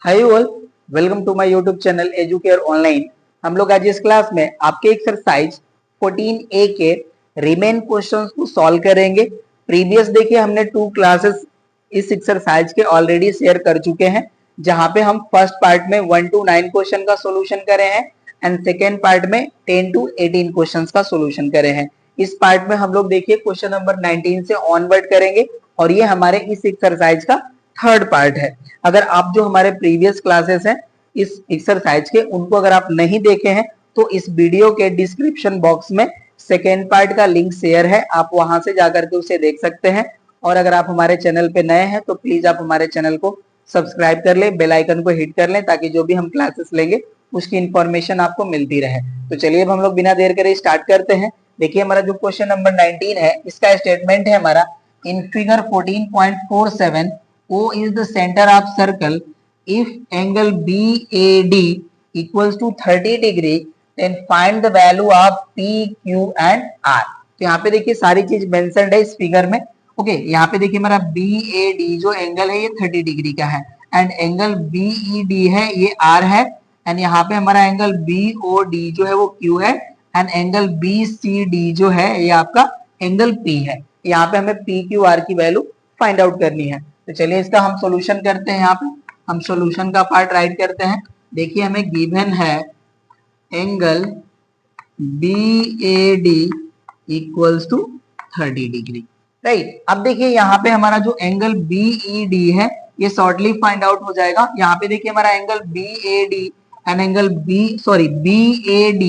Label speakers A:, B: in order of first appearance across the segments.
A: Hi all, welcome to my YouTube channel Educare online. हम लोग आज इस क्लास में आपके एक्सरसाइज 14A के रिमेन क्वेश्चंस को सॉल्व करेंगे। प्रीवियस देखिए हमने 2 क्लासेस इस एक्सरसाइज के ऑलरेडी शेयर कर चुके हैं, जहां पे हम फर्स्ट पार्ट में 1 to 9 क्वेश्चन का सॉल्यूशन करे हैं एंड सेकेंड पार्ट में 10 to 18 क्वेश्चंस का सॉल्यूशन करे हैं। इस पार्ट में हम लोग देखिए क्वेश्चन नंबर 19 से ऑनवर्ड करेंगे और ये हमारे इस एक्सरसाइज का थर्ड पार्ट है। अगर आप जो हमारे प्रीवियस क्लासेस हैं इस एक्सरसाइज के उनको अगर आप नहीं देखे हैं तो इस वीडियो के डिस्क्रिप्शन बॉक्स में सेकेंड पार्ट का लिंक शेयर है, आप वहां से जाकर के उसे देख सकते हैं। और अगर आप हमारे चैनल पे नए हैं तो प्लीज आप हमारे चैनल को सब्सक्राइब कर लें, बेल आइकन को हिट कर लें ताकि जो भी हम क्लासेस लेंगे उसकी इंफॉर्मेशन आपको मिलती रहे। तो चलिए अब हम लोग बिना देर करे स्टार्ट करते हैं। देखिए हमारा जो क्वेश्चन नंबर 19 है इसका स्टेटमेंट है हमारा in figure 14.47 O is the center of circle. If angle BAD equals to 30 degree, then find the value of P, Q and R. तो यहाँ पे देखिए सारी चीज मेंशन्ड है इस फिगर में। ओके, यहाँ पे देखिए हमारा BAD जो एंगल है ये 30 डिग्री का है एंड एंगल BED है ये R है एंड यहाँ पे हमारा एंगल BOD जो है वो Q है एंड एंगल BCD जो है ये आपका एंगल P है। यहाँ पे हमें PQR की वैल्यू फाइंड आउट करनी है। तो चलिए इसका हम सॉल्यूशन करते हैं। यहाँ पे हम सॉल्यूशन का पार्ट राइट करते हैं। देखिए हमें गिवन है angle BAD equals to 30 degree, right. अब देखिए यहाँ पे हमारा जो एंगल BED है ये शॉर्टली फाइंड आउट हो जाएगा। यहाँ पे देखिए हमारा angle BAD and angle BAD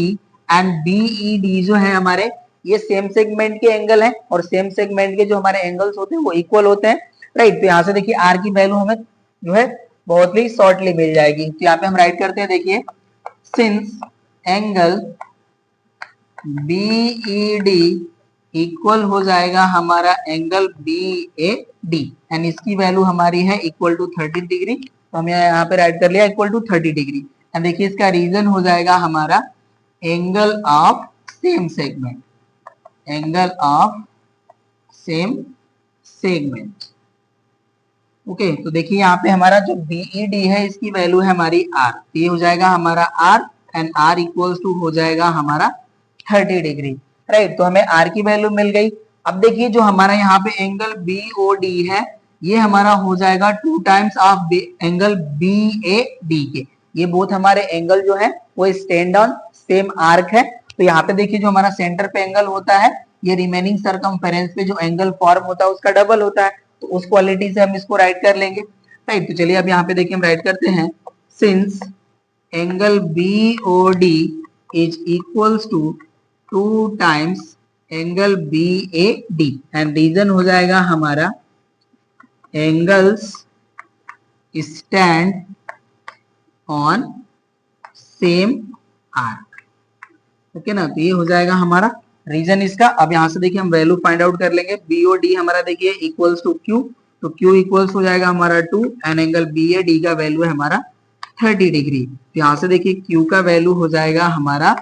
A: and BED जो है हमारे ये सेम सेगमेंट के एंगल हैं और सेम सेगमेंट के जो हमारे एंगल्स होते हैं वो इक्वल होते हैं, राइट। तो यहाँ से देखिए आर की वैल्यू हमें जो है बहुत ही शॉर्टली मिल जाएगी। तो यहाँ पे हम राइट करते हैं, देखिए सिंस एंगल BED इक्वल हो जाएगा हमारा एंगल BAD एंड इसकी वैल्यू हमारी है इक्वल टू 30 डिग्री। तो हम यहाँ पे राइट कर लिया इक्वल टू 30 डिग्री एंड देखिए इसका रीजन हो जाएगा हमारा angle of same segment, angle of same segment. Okay, तो देखिए यहाँ पे हमारा जो BED है इसकी वैल्यू है हमारी R, ये हो जाएगा हमारा R and R equals to हो जाएगा हमारा 30 डिग्री, राइट। तो हमें R की वैल्यू मिल गई। अब देखिए जो हमारा यहाँ पे एंगल BOD है ये हमारा हो जाएगा 2 टाइम्स ऑफ एंगल BAD के। ये बोथ हमारे एंगल जो है वो स्टैंड ऑन सेम आर्क है। तो यहाँ पे देखिए जो हमारा सेंटर पे एंगल होता है ये रिमेनिंग सरकमफेरेंस पे जो एंगल फॉर्म होता है उसका डबल होता है, तो उस क्वालिटी से हम इसको राइट कर लेंगे, राइट। तो चलिए अब यहाँ पे देखिए हम राइट करते हैं since angle BOD is equals to 2 times angle BAD and reason हो जाएगा हमारा angles stand on same arc. Okay ना, तो ये हो जाएगा हमारा रीजन इसका। अब यहाँ से देखिए हम वैल्यू फाइंड आउट कर लेंगे। BOD हमारा देखिए इक्वल्स टू Q, तो Q इक्वल्स हो जाएगा हमारा 2 एंड एंगल BAD का वैल्यू है हमारा 30 डिग्री। तो यहाँ से देखिए Q का वैल्यू हो जाएगा हमारा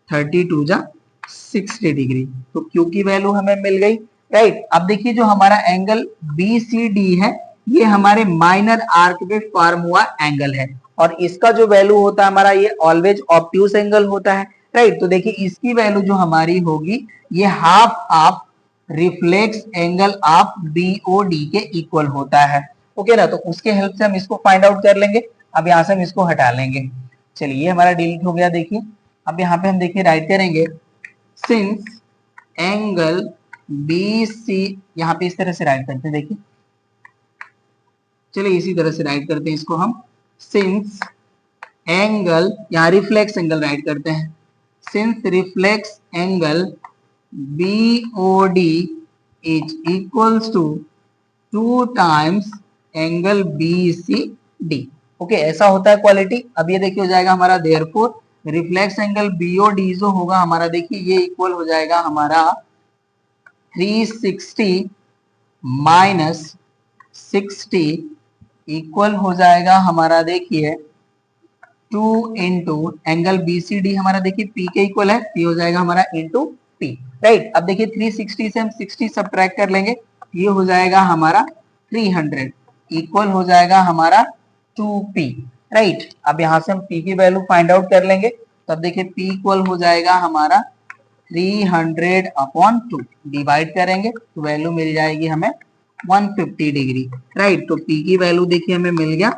A: 32 जा 60 डिग्री। तो Q की वैल्यू हमें मिल गई, राइट। अब देखिए जो हमारा एंगल BCD है ये हमारे माइनर आर्क पे फॉर्म हुआ एंगल है और इसका जो वैल्यू होता है हमारा ये ऑलवेज ऑब्ट्यूस एंगल होता है, राइट। तो देखिए इसकी वैल्यू जो हमारी होगी ये half of reflex angle of BOD के इक्वल होता है। ओके ना, तो उसके हेल्प से हम इसको फाइंड आउट कर लेंगे। अब यहाँ से हम इसको हटा लेंगे। चलिए हमारा डिलीट हो गया। देखिए अब यहाँ पे हम देखिए राइट करेंगे सिंस एंगल BC, यहाँ पे इस तरह से राइट करते हैं। देखिए चलिए इसी तरह से राइट करते हैं इसको हम सिंस एंगल, यहाँ रिफ्लेक्स एंगल राइट करते हैं। Since reflex angle BOD is equals to 2 times angle BCD। Okay, ऐसा होता है क्वालिटी। अब ये देखिए हो जाएगा हमारा देयरफॉर रिफ्लेक्स एंगल BOD जो होगा हमारा देखिए ये इक्वल हो जाएगा हमारा 360 माइनस 60 इक्वल हो जाएगा हमारा देखिए 2 इंटू एंगल BCD हमारा देखिए P के इक्वल है, P हो जाएगा हमारा इंटू P, राइट। अब देखिए 360 से हम 60 सब्ट्रैक्ट कर लेंगे, ये हो जाएगा हमारा 300 इक्वल हो जाएगा हमारा 2p, राइट। अब यहाँ से हम p की वैल्यू फाइंड आउट कर लेंगे। तो अब देखिए p इक्वल हो जाएगा हमारा 300/2, डिवाइड करेंगे तो वैल्यू मिल जाएगी हमें 150 डिग्री, राइट। तो p की वैल्यू देखिए हमें मिल गया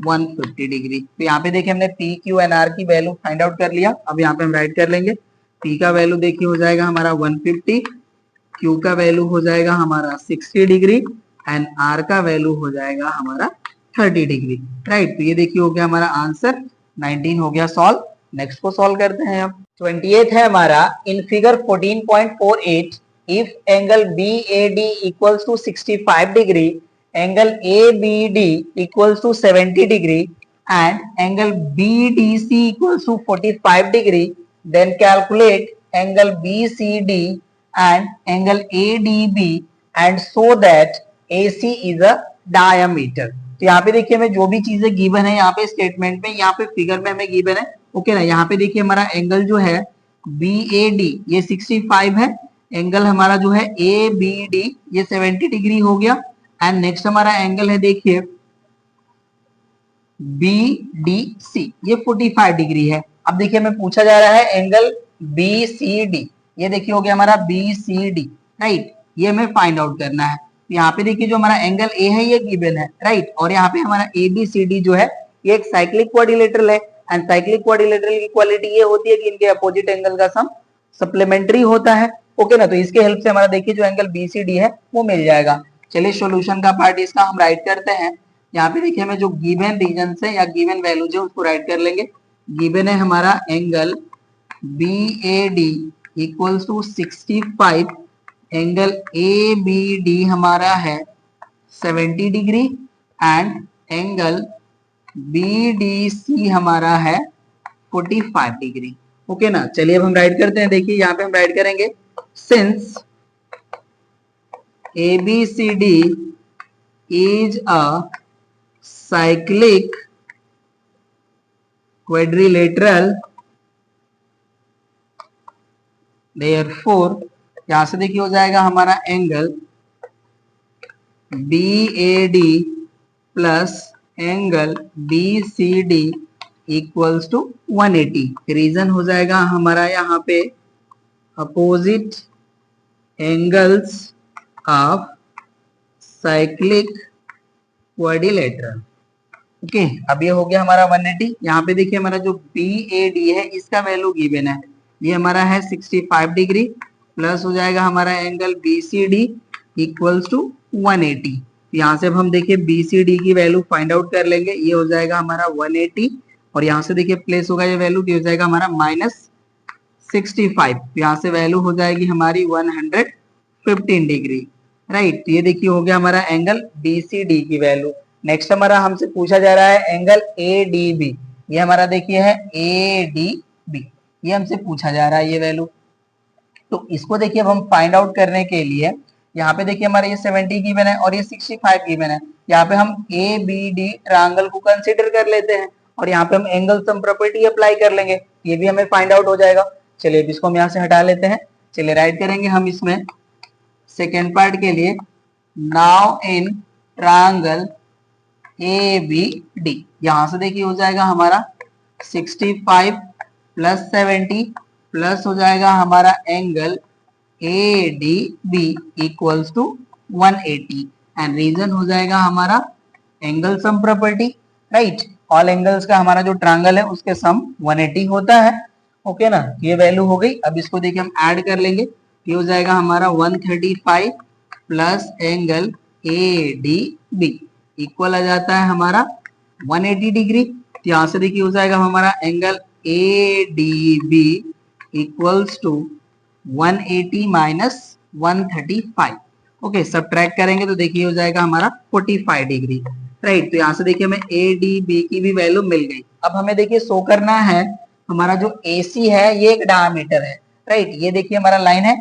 A: 150 डिग्री। तो यहाँ पे देखिए हमने p, q एंड r की वैल्यू फाइंड आउट कर लिया। अब यहाँ पे हम राइट कर लेंगे। p का वैल्यू देखिए हो जाएगा हमारा 150, q का वैल्यू हो जाएगा हमारा 60 डिग्री एंड r का वैल्यू हो जाएगा हमारा 30 डिग्री, राइट। तो ये देखिए हो गया हमारा आंसर, 19 हो गया सॉल्व। नेक्स्ट को सॉल्व करते हैं अब। 28 है हमारा, in figure 14.48 if angle BAD equals to 65 degree, angle ABD equals to 70 degree and angle BDC equals to 45 degree, then calculate angle BCD and angle ADB and so that AC is a diameter। तो यहाँ पे देखिए हमें जो भी चीजें given है यहाँ पे स्टेटमेंट में, यहाँ पे फिगर में हमें गिवन है, ओके ना। यहाँ पे देखिए हमारा एंगल जो है BAD ये 65 है, एंगल हमारा जो है ABD ये 70 डिग्री हो गया एंड नेक्स्ट हमारा एंगल है देखिए BDC ये 45 डिग्री है। अब देखिए हमें पूछा जा रहा है एंगल BCD, ये देखिए हो गया हमारा BCD, राइट। ये हमें फाइंड आउट करना है। यहाँ पे देखिए जो हमारा एंगल A है ये गिवन है, राइट। और यहाँ पे हमारा ABCD जो है ये एक साइक्लिक क्वाड्रिलेटरल है एंड साइक्लिक क्वाड्रिलेटरल की क्वालिटी ये होती है कि इनके अपोजिट एंगल का सम सप्लीमेंट्री होता है, ओके ना। तो इसके हेल्प से हमारा देखिए जो एंगल BCD है वो मिल जाएगा। चलिए सॉल्यूशन का पार्ट इसका हम राइट करते हैं। यहाँ पे देखिए हमें जो गिवन रीजन है या गिवन वैल्यूज है उसको राइट कर लेंगे। गिवन है हमारा angle BAD equals to 65, angle ABD हमारा है 70 डिग्री एंड एंगल BDC हमारा है 45 डिग्री, ओके ना। चलिए अब हम राइट करते हैं। देखिए यहाँ पे हम राइट करेंगे, since ABCD is a cyclic quadrilateral, therefore यहां से देखिए हो जाएगा हमारा angle BAD plus angle BCD equals to 180। Reason हो जाएगा हमारा यहाँ पे opposite angles of cyclic quadrilateral, okay. अब ये हो गया हमारा 180। यहाँ पे देखिए हमारा जो BAD है इसका वैल्यू गिवन है, ये हमारा है 65 डिग्री प्लस हो जाएगा हमारा एंगल BCD इक्वल्स टू 180। यहाँ से अब हम देखिए BCD की वैल्यू फाइंड आउट कर लेंगे, ये हो जाएगा हमारा 180 और यहाँ से देखिए प्लेस होगा ये वैल्यू, ये हो जाएगा हमारा -65। यहाँ से वैल्यू हो जाएगी हमारी 115 डिग्री, राइट। ये देखिए हो गया हमारा एंगल BCD की वैल्यू। नेक्स्ट हमारा हमसे पूछा जा रहा है एंगल ADB, ये हमारा देखिए है ADB, ये हमसे पूछा जा रहा है ये वैल्यू। तो इसको देखिए अब हम फाइंड आउट करने के लिए यहाँ पे देखिए हमारा ये 70 गिवन है और ये 65 गिवन है। यहाँ पे हम ABD ट्रायंगल को कंसीडर कर लेते हैं और यहाँ पे हम एंगल सम प्रॉपर्टी अप्लाई कर लेंगे, ये भी हमें फाइंड आउट हो जाएगा। चलिए अब इसको हम यहाँ से हटा लेते हैं। चलिए राइट करेंगे हम इसमें सेकेंड पार्ट के लिए, नाउ इन ट्रायंगल ABD, यहाँ से देखिए हो जाएगा हमारा 65 प्लस 70 प्लस हो जाएगा हमारा angle ADB equals to 180 and reason हो जाएगा हमारा angle sum property, right. All angles का हमारा जो ट्रायंगल है उसके सम 180 होता है, ओके ना। ये वैल्यू हो गई। अब इसको देखिए हम ऐड कर लेंगे, ये हो जाएगा हमारा 135 प्लस एंगल ADB इक्वल आ जाता है हमारा 180 डिग्री। तो यहाँ से देखिए हो जाएगा हमारा angle ADB equals to 180 minus 135, okay. Subtract करेंगे तो देखिए हो जाएगा हमारा 45 डिग्री, राइट। तो यहाँ से देखिए हमें ADB की भी वैल्यू मिल गई। अब हमें देखिए शो करना है हमारा जो AC है ये एक डायमीटर है, राइट। ये देखिए हमारा लाइन है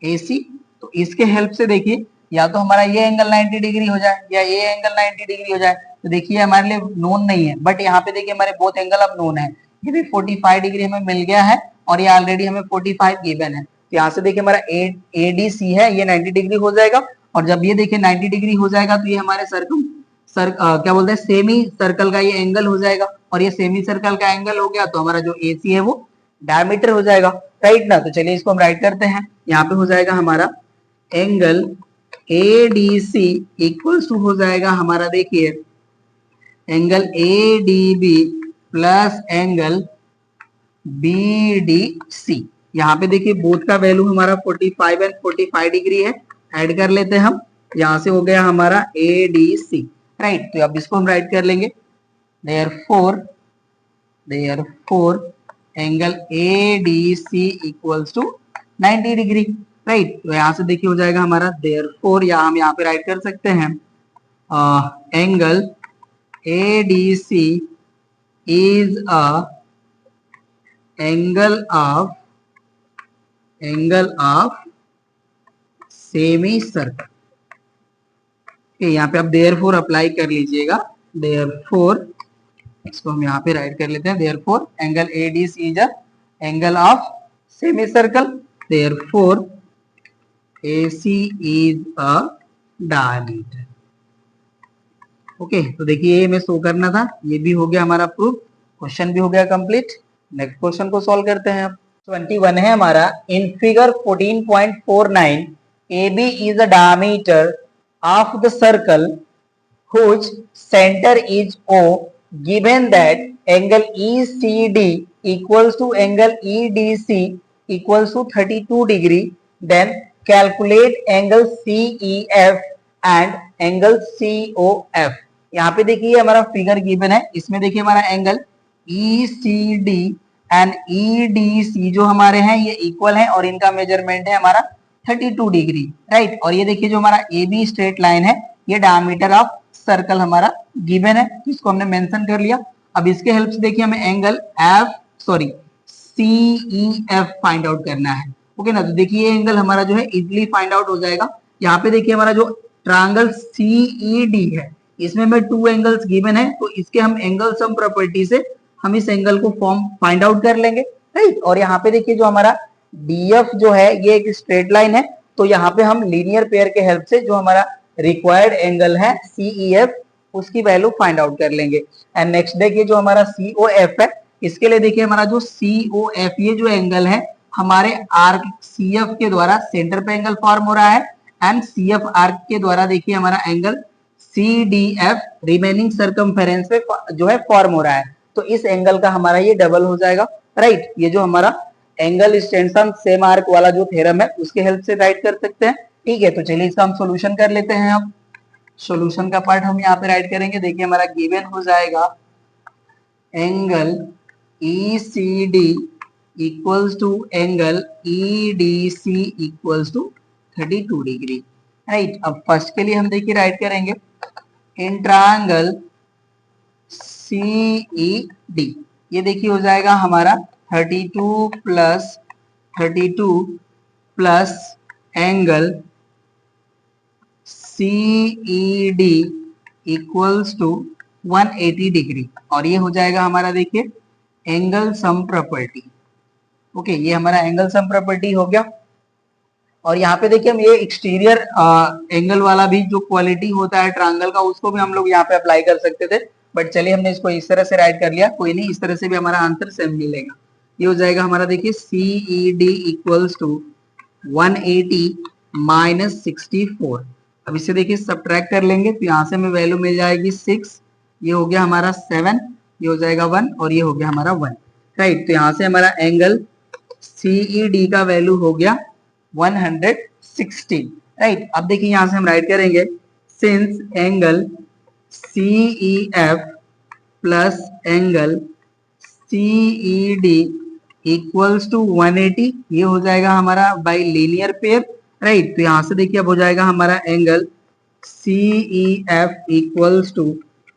A: AC, तो इसके हेल्प से देखिए या तो हमारा ये एंगल 90 डिग्री हो जाए या ये एंगल 90 डिग्री हो जाए। तो देखिए हमारे लिए नोन नहीं है, बट यहाँ पे देखिए हमारे बोथ एंगल अब नोन है। ये भी 45 डिग्री हमें मिल गया है और ये ऑलरेडी हमें 45 गिवन है। तो यहाँ से देखिए हमारा ADC है ये 90 डिग्री हो जाएगा और जब ये देखिए 90 डिग्री हो जाएगा तो ये हमारे क्या बोलते हैं सेमी सर्कल का ये एंगल हो जाएगा, और ये सेमी सर्कल का एंगल हो गया तो हमारा जो AC है वो डायमीटर हो जाएगा, राइट ना। तो चलिए इसको हम राइट करते हैं। यहाँ पे हो जाएगा हमारा एंगल ADC इक्वल्स टू हो जाएगा हमारा, देखिए angle ADB plus angle BDC। यहाँ पे देखिए बोथ का वैल्यू हमारा 45 एंड 45 डिग्री है, ऐड कर लेते हैं हम। यहाँ से हो गया हमारा ADC, राइट। तो अब इसको हम राइट कर लेंगे, therefore angle ADC equals to 90 degree, right. तो यहाँ से देखिए हो जाएगा हमारा therefore, या हम यहाँ पे राइट कर सकते हैं angle ADC is a angle of semi circle. यहाँ पे आप therefore अप्लाई कर लीजिएगा, therefore इसको हम यहाँ पे राइट कर लेते हैं, therefore angle ADC is a angle of semi circle, therefore AC is a diameter। Okay, तो देखिए ये हमें शो करना था, ये भी हो गया हमारा प्रूफ, क्वेश्चन भी हो गया कंप्लीट। नेक्स्ट क्वेश्चन को सॉल्व करते हैं। 21 है हमारा, in figure 14.49 AB is a diameter of the circle whose center is O, given that angle ECD equals to angle EDC equals to 32 degree, then calculate angle CEF and angle COF। यहाँ पे देखिए हमारा figure given है, इसमें देखिए हमारा angle ECD and EDC जो हमारे हैं ये इक्वल है, और इनका मेजरमेंट है हमारा 32 डिग्री, राइट। और ये देखिए जो हमारा AB स्ट्रेट लाइन है ये डायमीटर ऑफ सर्कल हमारा गिवन है, इसको हमने मेंशन कर लिया। अब इसके हेल्प से देखिए हमें एंगल CEF फाइंड आउट करना है, ओके ना। तो देखिए ये एंगल हमारा जो है इजिली फाइंड आउट हो जाएगा। यहाँ पे देखिए हमारा जो ट्रायंगल CED है इसमें में 2 एंगल्स गिवन है, तो इसके हम एंगल सम प्रॉपर्टी से हम इस एंगल को फॉर्म फाइंड आउट कर लेंगे, राइट। और यहाँ पे देखिए जो हमारा DF जो है ये एक स्ट्रेट लाइन है, तो यहाँ पे हम लीनियर पेयर के हेल्प से जो हमारा रिक्वायर्ड एंगल है CEF उसकी वैल्यू फाइंड आउट कर लेंगे। एंड नेक्स्ट देखिए जो हमारा COF है, इसके लिए देखिए हमारा जो COF ये जो एंगल है हमारे आर्क CF के द्वारा सेंटर पे एंगल फॉर्म हो रहा है, एंड CF आर्क के द्वारा देखिए हमारा एंगल CDF रिमेनिंग सर्कमफेरेंस पे जो है फॉर्म हो रहा है, तो इस एंगल का हमारा ये डबल हो जाएगा, राइट। ये जो हमारा एंगल एक्सटेंशन सेम आर्क वाला जो थ्योरम है उसके हेल्प से राइट कर सकते हैं, ठीक है। तो चलिए इसका हम सॉल्यूशन कर लेते हैं। अब सॉल्यूशन का पार्ट हम यहाँ पे राइट करेंगे। देखिए हमारा गिवन हो जाएगा angle ECD equals to angle EDC equals to 32 degree, right. अब फर्स्ट के लिए हम देखिए राइट करेंगे इन ट्रायंगल CED, ये देखिए हो जाएगा हमारा 32 plus angle CED equals to 180 degree, और ये हो जाएगा हमारा देखिए एंगल सम प्रॉपर्टी, ओके। ये हमारा एंगल सम प्रॉपर्टी हो गया। और यहाँ पे देखिए हम ये एक्सटीरियर एंगल वाला भी जो क्वालिटी होता है ट्रायंगल का उसको भी हम लोग यहाँ पे अप्लाई कर सकते थे, बट चलिए हमने इसको इस तरह से राइट कर लिया, कोई नहीं, इस तरह से भी हमारा आंसर सेम मिलेगा। ये हो जाएगा हमारा देखिए CED इक्वल्स टू 180 माइनस 64। अब इसे देखिए सब्ट्रैक्ट कर लेंगे तो यहाँ से हमें वैल्यू मिल जाएगी 6, ये हो गया हमारा 7, ये हो जाएगा 1, और ये हो गया हमारा 1, राइट। तो यहाँ से हमारा एंगल CED का वैल्यू हो गया 116, राइट। अब देखिए यहाँ से हम राइट करेंगे since angle CEF plus angle CED equals to 180, ये हो जाएगा हमारा बाय लीनियर पेयर, राइट। तो यहाँ से देखिए अब हो जाएगा हमारा angle CEF equals to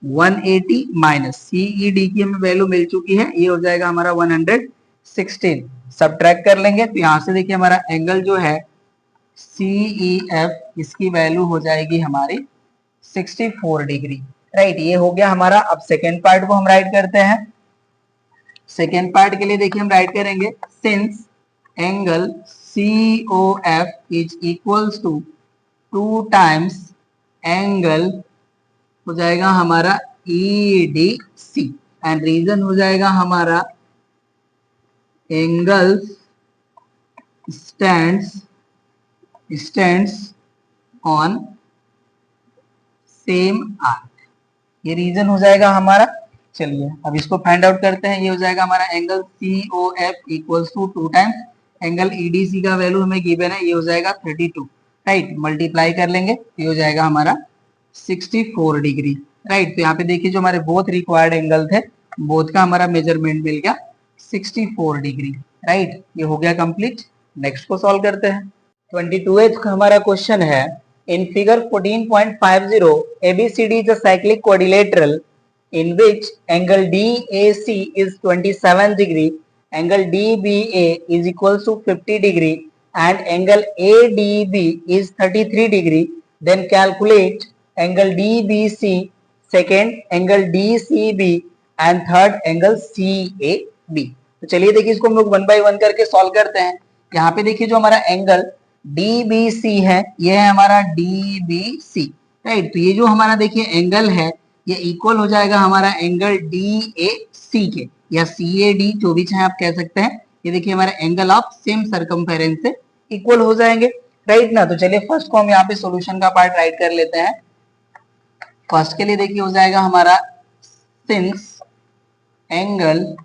A: 180 minus CED की हमें वैल्यू मिल चुकी है, ये हो जाएगा हमारा 116। सब्ट्रैक्ट कर लेंगे तो यहाँ से देखिए हमारा एंगल जो है CEF इसकी वैल्यू हो जाएगी हमारी 64 डिग्री, राइट। ये हो गया हमारा। अब सेकेंड पार्ट को हम राइट करते हैं। सेकेंड पार्ट के लिए देखिए हम राइट करेंगे since angle COF is equals to 2 times angle हो जाएगा हमारा EDC एंड रीजन हो जाएगा हमारा angles stands on same arc, ये रीजन हो जाएगा हमारा। चलिए अब इसको फाइंड आउट करते हैं। ये हो जाएगा हमारा angle COF equals to 2 times angle EDC का वैल्यू हमें गिवन है, ये हो जाएगा 32, राइट। मल्टीप्लाई कर लेंगे, ये हो जाएगा हमारा 64 डिग्री, राइट। तो यहाँ पे देखिए जो हमारे बोथ रिक्वायर्ड एंगल थे, बोथ का हमारा मेजरमेंट मिल गया 64 डिग्री, राइट। ये हो गया कंप्लीट। नेक्स्ट को सॉल्व करते हैं। 22th का हमारा क्वेश्चन है, in figure 14.50 ABCD is a cyclic quadrilateral in which angle DAC is 27 degree, angle DBA is equals to 50 degree and angle ADB is 33 degree, then calculate angle DBC, second angle DCB and third angle CAB। तो चलिए देखिए इसको हम लोग 1 by 1 करके solve करते हैं। यहाँ पे देखिए जो हमारा एंगल DBC है, ये है हमारा DBC, राइट। तो ये जो हमारा देखिए एंगल है, ये इक्वल हो जाएगा हमारा एंगल DAC के या CAD, जो भी चाहे आप कह सकते हैं। ये देखिए हमारा एंगल ऑफ सेम सर्कमफेरेंस से इक्वल हो जाएंगे, राइट ना। तो चलिए फर्स्ट को हम यहाँ पे सॉल्यूशन का पार्ट राइट कर लेते हैं। फर्स्ट के लिए देखिए हो जाएगा हमारा since angle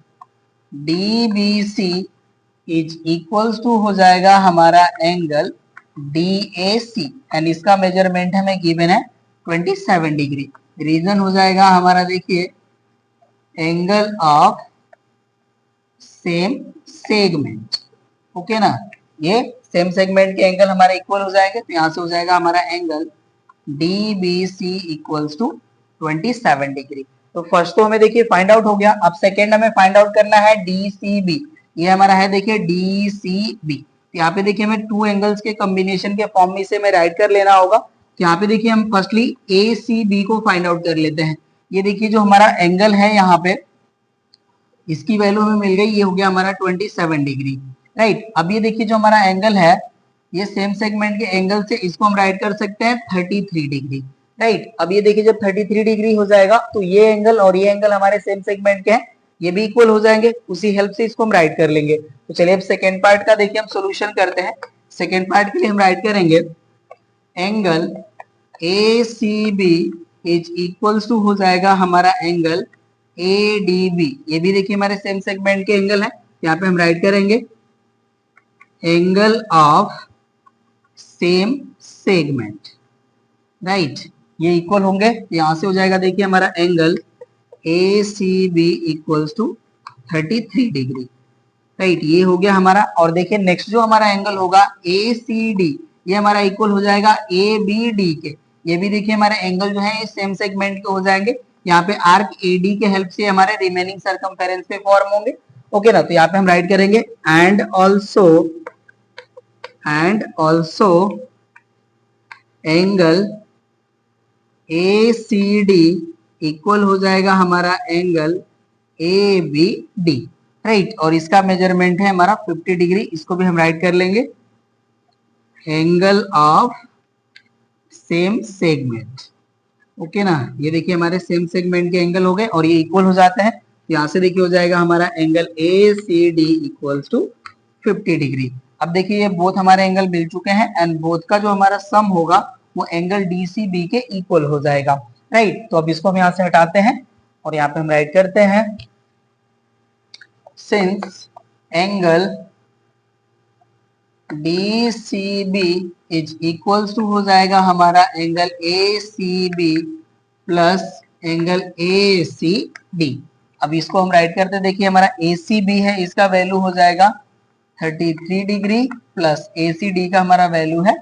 A: DBC is equals to हो जाएगा हमारा एंगल DAC एंड इसका मेजरमेंट हमें गिवन है 27 डिग्री। रीजन हो जाएगा हमारा देखिए angle of same segment, okay ना। ये सेम सेगमेंट के एंगल हमारे इक्वल हो जाएंगे, तो यहां से हो जाएगा हमारा angle DBC equals to 27 degree. तो फर्स्ट तो हमें देखिए फाइंड आउट हो गया। अब सेकेंड हमें फाइंड आउट करना है DCB। ये हमारा है देखिए DCB। यहाँ पे देखिए हमें 2 एंगल्स के कॉम्बिनेशन के फॉर्म में इसे हमें राइट कर लेना होगा। तो यहाँ पे देखिए हम फर्स्टली ACB को फाइंड आउट कर लेते हैं। ये देखिए जो हमारा एंगल है यहाँ पे, इसकी वैल्यू हमें मिल गई, ये हो गया हमारा 27 डिग्री, राइट। अब ये देखिए जो हमारा एंगल है, ये सेम सेगमेंट के एंगल से इसको हम राइट कर सकते हैं 33 डिग्री, राइट। अब ये देखिए जब 33 डिग्री हो जाएगा तो ये एंगल और ये एंगल हमारे सेम सेगमेंट के हैं, ये भी इक्वल हो जाएंगे। उसी हेल्प से इसको हम राइट कर लेंगे। तो चलिए अब सेकेंड पार्ट का देखिए हम सोल्यूशन करते हैं। सेकेंड पार्ट के लिए हम राइट करेंगे angle ACB is equals to हो जाएगा हमारा एंगल ADB। ये भी देखिए हमारे सेम सेगमेंट के एंगल है। यहाँ पे हम राइट करेंगे angle of same segment, right. ये इक्वल होंगे, यहां से हो जाएगा देखिए हमारा angle ACB equals to 33 degree, right. ये हो गया हमारा। और देखिए नेक्स्ट जो हमारा एंगल होगा ACD, ये हमारा इक्वल हो जाएगा ABD के। ये भी देखिए हमारे एंगल जो है सेम सेगमेंट के हो जाएंगे। यहाँ पे आर्क AD के हेल्प से हमारे रिमेनिंग सर्कमफेरेंस पे फॉर्म होंगे, ओके ना। तो यहाँ पे हम राइट करेंगे and also angle ACD equal हो जाएगा हमारा एंगल ABD, राइट। और इसका मेजरमेंट है हमारा 50 डिग्री। इसको भी हम राइट कर लेंगे angle of same segment, okay ना। ये देखिए हमारे सेम सेगमेंट के एंगल हो गए और ये इक्वल हो जाते हैं। यहाँ से देखिए हो जाएगा हमारा angle ACD equals to 50 degree. अब देखिए ये बोथ हमारे एंगल मिल चुके हैं एंड बोथ का जो हमारा सम होगा वो एंगल DCB के इक्वल हो जाएगा, राइट। तो अब इसको हम यहाँ से हटाते हैं और यहाँ पे हम राइट करते हैं since angle DCB is equals to हो जाएगा हमारा angle ACB plus angle ACD। अब इसको हम राइट करते हैं, देखिए हमारा ACB है, इसका वैल्यू हो जाएगा 33 डिग्री प्लस ACD का हमारा वैल्यू है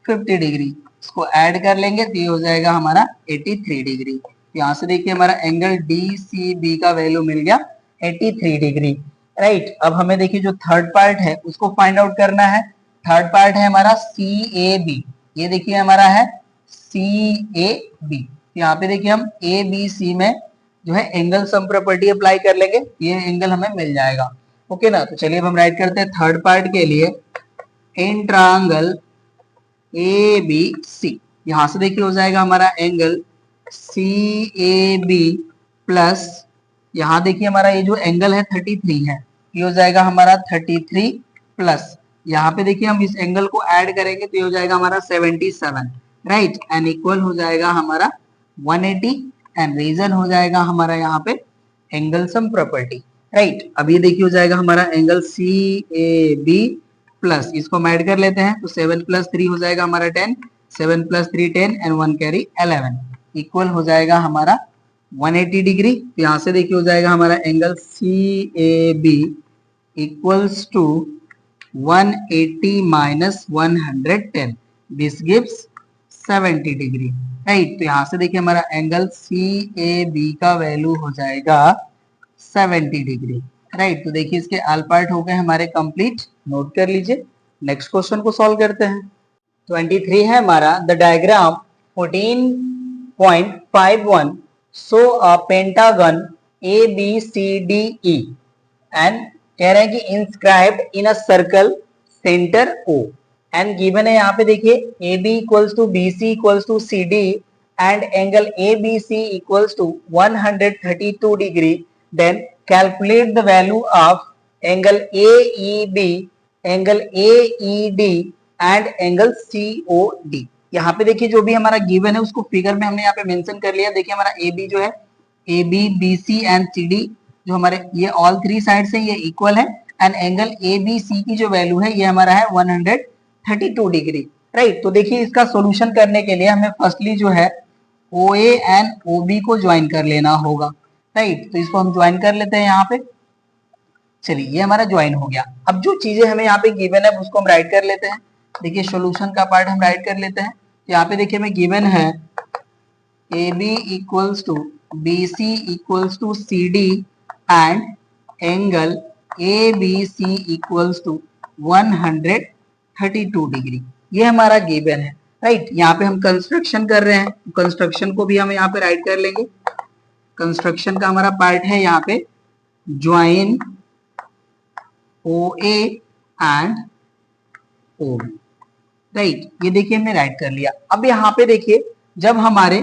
A: 50 डिग्री। इसको ऐड कर लेंगे तो ये हो जाएगा हमारा 83 डिग्री। यहाँ से देखिए हमारा एंगल DCB का वैल्यू मिल गया 83 डिग्री, राइट। अब हमें देखिए जो थर्ड पार्ट है उसको फाइंड आउट करना है। थर्ड पार्ट है हमारा CAB। ये देखिए हमारा है CAB। यहाँ पे देखिए हम ABC में जो है एंगल सम प्रॉपर्टी अप्लाई कर लेंगे, ये एंगल हमें मिल जाएगा, ओके ना। तो चलिए अब हम राइट करते हैं थर्ड पार्ट के लिए इन ट्रायंगल ABC। यहां से देखिए हो जाएगा हमारा एंगल CAB प्लस, यहाँ देखिए हमारा ये जो एंगल है 33 है, ये हो जाएगा हमारा 33 प्लस, यहाँ पे देखिए हम इस एंगल को ऐड करेंगे तो ये हो जाएगा हमारा 77, राइट, एंड इक्वल हो जाएगा हमारा 180, एंड रीजन हो जाएगा हमारा यहाँ पे एंगल सम प्रॉपर्टी, राइट। अब ये देखिए हो जाएगा हमारा एंगल CAB प्लस, इसको हम ऐड कर लेते हैं तो 7 प्लस 3 हो जाएगा हमारा 10, 7 प्लस 3 10 एंड 1 कैरी 11, इक्वल हो जाएगा हमारा 180 डिग्री। तो यहाँ से देखिए हो जाएगा हमारा angle CAB equals to 180 minus 110, this gives 70 degree, right. तो यहाँ से देखिए हमारा एंगल CAB का वैल्यू हो जाएगा 70 डिग्री, राइट। तो देखिए इसके ऑल पार्ट हो गए हमारे कंप्लीट, नोट कर लीजिए। नेक्स्ट क्वेश्चन को सॉल्व करते हैं। 23 है हमारा, the diagram 14.51 show a pentagon ABCDE and कह रहे हैं कि inscribed in a circle centre O and given है यहाँ पे देखिए AB equals to BC equals to CD and angle ABC equals to 132 degree, then calculate the value of angle AEB, angle AED and angle COD। यहाँ पे देखिए जो भी हमारा गिवन है उसको फिगर में हमने यहाँ पे मेंशन कर लिया। देखिए हमारा AB जो है, AB BC एंड CD जो हमारे ये ऑल थ्री साइड से ये इक्वल है, एंड एंगल ABC की जो वैल्यू है ये हमारा है 132 डिग्री, राइट। तो देखिए इसका सॉल्यूशन करने के लिए हमें फर्स्टली जो है OA एंड OB को ज्वाइन कर लेना होगा, राइट। तो इसको हम ज्वाइन कर लेते हैं यहाँ पे। चलिए ये हमारा ज्वाइन हो गया। अब जो चीजें हमें यहाँ पे गिवन है उसको हम राइट कर लेते हैं। देखिए सॉल्यूशन का पार्ट हम राइट कर लेते हैं। यहाँ पे देखिए हमें गिवन है AB equals to BC equals to CD and angle ABC equals to 132 degree, ये हमारा गिवन है, राइट। यहाँ पे हम कंस्ट्रक्शन कर रहे हैं, कंस्ट्रक्शन को भी हम यहाँ पे राइट कर लेंगे। कंस्ट्रक्शन का हमारा पार्ट है यहाँ पे join OA and OB, right. ये देखिए हमने राइट कर लिया। अब यहाँ पे देखिए जब हमारे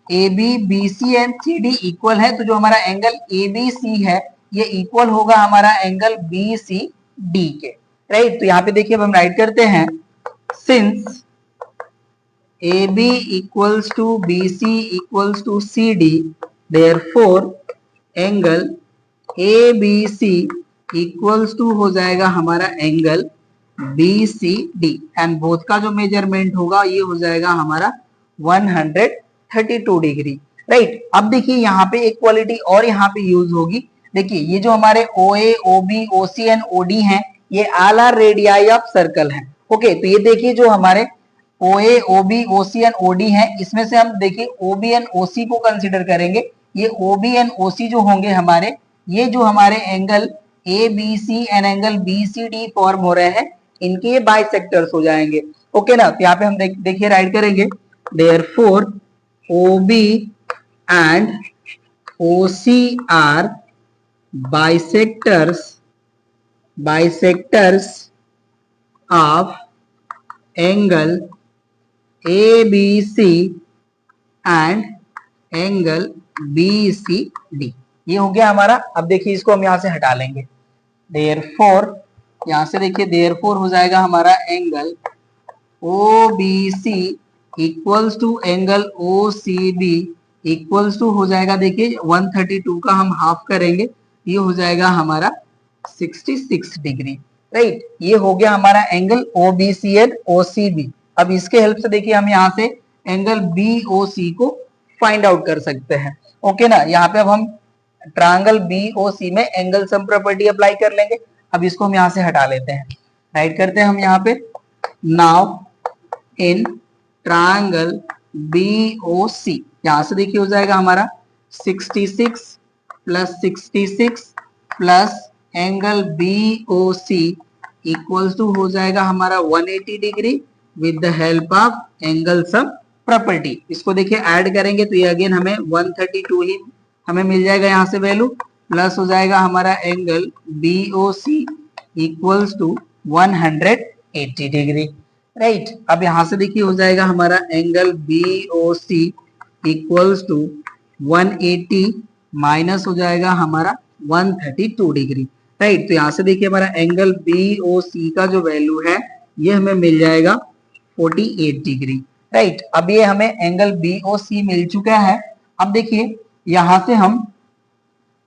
A: AB BC and CD equal है तो जो हमारा एंगल ABC है ये इक्वल होगा हमारा एंगल BCD के, राइट। तो यहाँ पे देखिए अब हम राइट करते हैं, since AB equals to BC equals to CD, therefore angle ABC equals to हो जाएगा हमारा एंगल BCD एंड बोथ का जो मेजरमेंट होगा ये हो जाएगा हमारा 132 डिग्री, राइट। अब देखिए यहाँ पे एक क्वालिटी और यहाँ पे यूज होगी। देखिए ये जो हमारे OA OB OC and OD हैं ये all are radii of circle हैं, ओके। तो ये देखिए जो हमारे OA OB OC and OD हैं इसमें से हम देखिए OB एंड OC को कंसिडर करेंगे। ये OB एंड OC जो होंगे हमारे, ये जो हमारे angle ABC and angle BCD form हो रहे हैं इनके ये बाइसेक्टर्स हो जाएंगे, ओके ना। तो यहाँ पे हम देखिए राइट करेंगे, therefore OB and OC are bisectors of angle ABC and angle BCD, ये हो गया हमारा। अब देखिए इसको हम यहाँ से हटा लेंगे, देयरफॉर यहाँ से देखिए देयरफॉर हो जाएगा हमारा angle OBC equals to angle OCB equals to हो जाएगा, देखिए 132 का हम हाफ करेंगे ये हो जाएगा हमारा 66 डिग्री, राइट। ये हो गया हमारा एंगल OBC एंड OCB। अब इसके हेल्प से देखिए हम यहाँ से एंगल BOC को फाइंड आउट कर सकते हैं, ओके ना। यहाँ पे अब हम ट्रायंगल BOC में एंगल सम प्रॉपर्टी अप्लाई कर लेंगे। अब इसको हम यहाँ से हटा लेते हैं, राइट करते हैं हम यहाँ पे, नाउ इन ट्रायंगल BOC यहाँ से देखिए हो जाएगा हमारा 66 plus 66 plus angle BOC equals to हो जाएगा हमारा 180 degree with the help of angle sum property. इसको देखिए ऐड करेंगे तो ये अगेन हमें 132 ही हमें मिल जाएगा यहाँ से वैल्यू, प्लस हो जाएगा हमारा angle BOC equals to 180 degree, right. अब यहाँ से देखिए हो जाएगा हमारा angle BOC equals to 180 minus हो जाएगा हमारा 132 डिग्री, राइट। तो यहाँ से देखिए हमारा एंगल BOC का जो वैल्यू है ये हमें मिल जाएगा 48 डिग्री, राइट। अब ये हमें एंगल BOC मिल चुका है। अब देखिए यहां से हम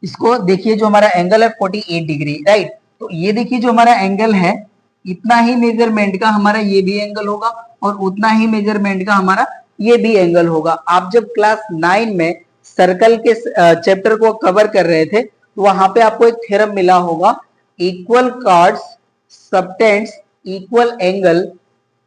A: इसको देखिए जो हमारा एंगल है 48 डिग्री, राइट। तो ये देखिए जो हमारा एंगल है इतना ही मेजरमेंट का हमारा ये भी एंगल होगा और उतना ही मेजरमेंट का हमारा ये भी एंगल होगा। आप जब क्लास 9 में सर्कल के चैप्टर को कवर कर रहे थे तो वहां पे आपको एक थ्योरम मिला होगा, equal chords subtends equal angle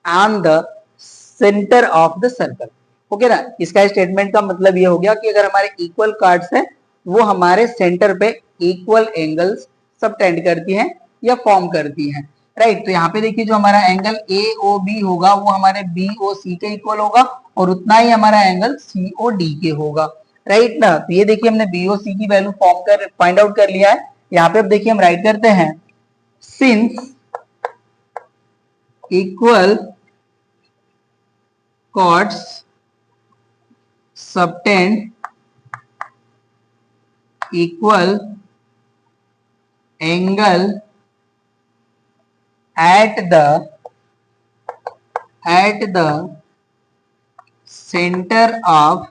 A: on the centre of the circle. Okay ना। इसका स्टेटमेंट का मतलब ये हो गया कि अगर हमारे इक्वल कार्ड्स हैं वो हमारे सेंटर पे इक्वल एंगल्स सबटेंड करती हैं या फॉर्म करती हैं, राइट। तो यहाँ पे देखिए जो हमारा एंगल AOB होगा वो हमारे BOC के इक्वल होगा और उतना ही हमारा एंगल COD के होगा, राइट ना। तो ये देखिए हमने BOC की वैल्यू फाइंड आउट कर लिया है। यहाँ पे अब देखिए हम राइट करते हैं, since equal chords subtend equal angle at the center of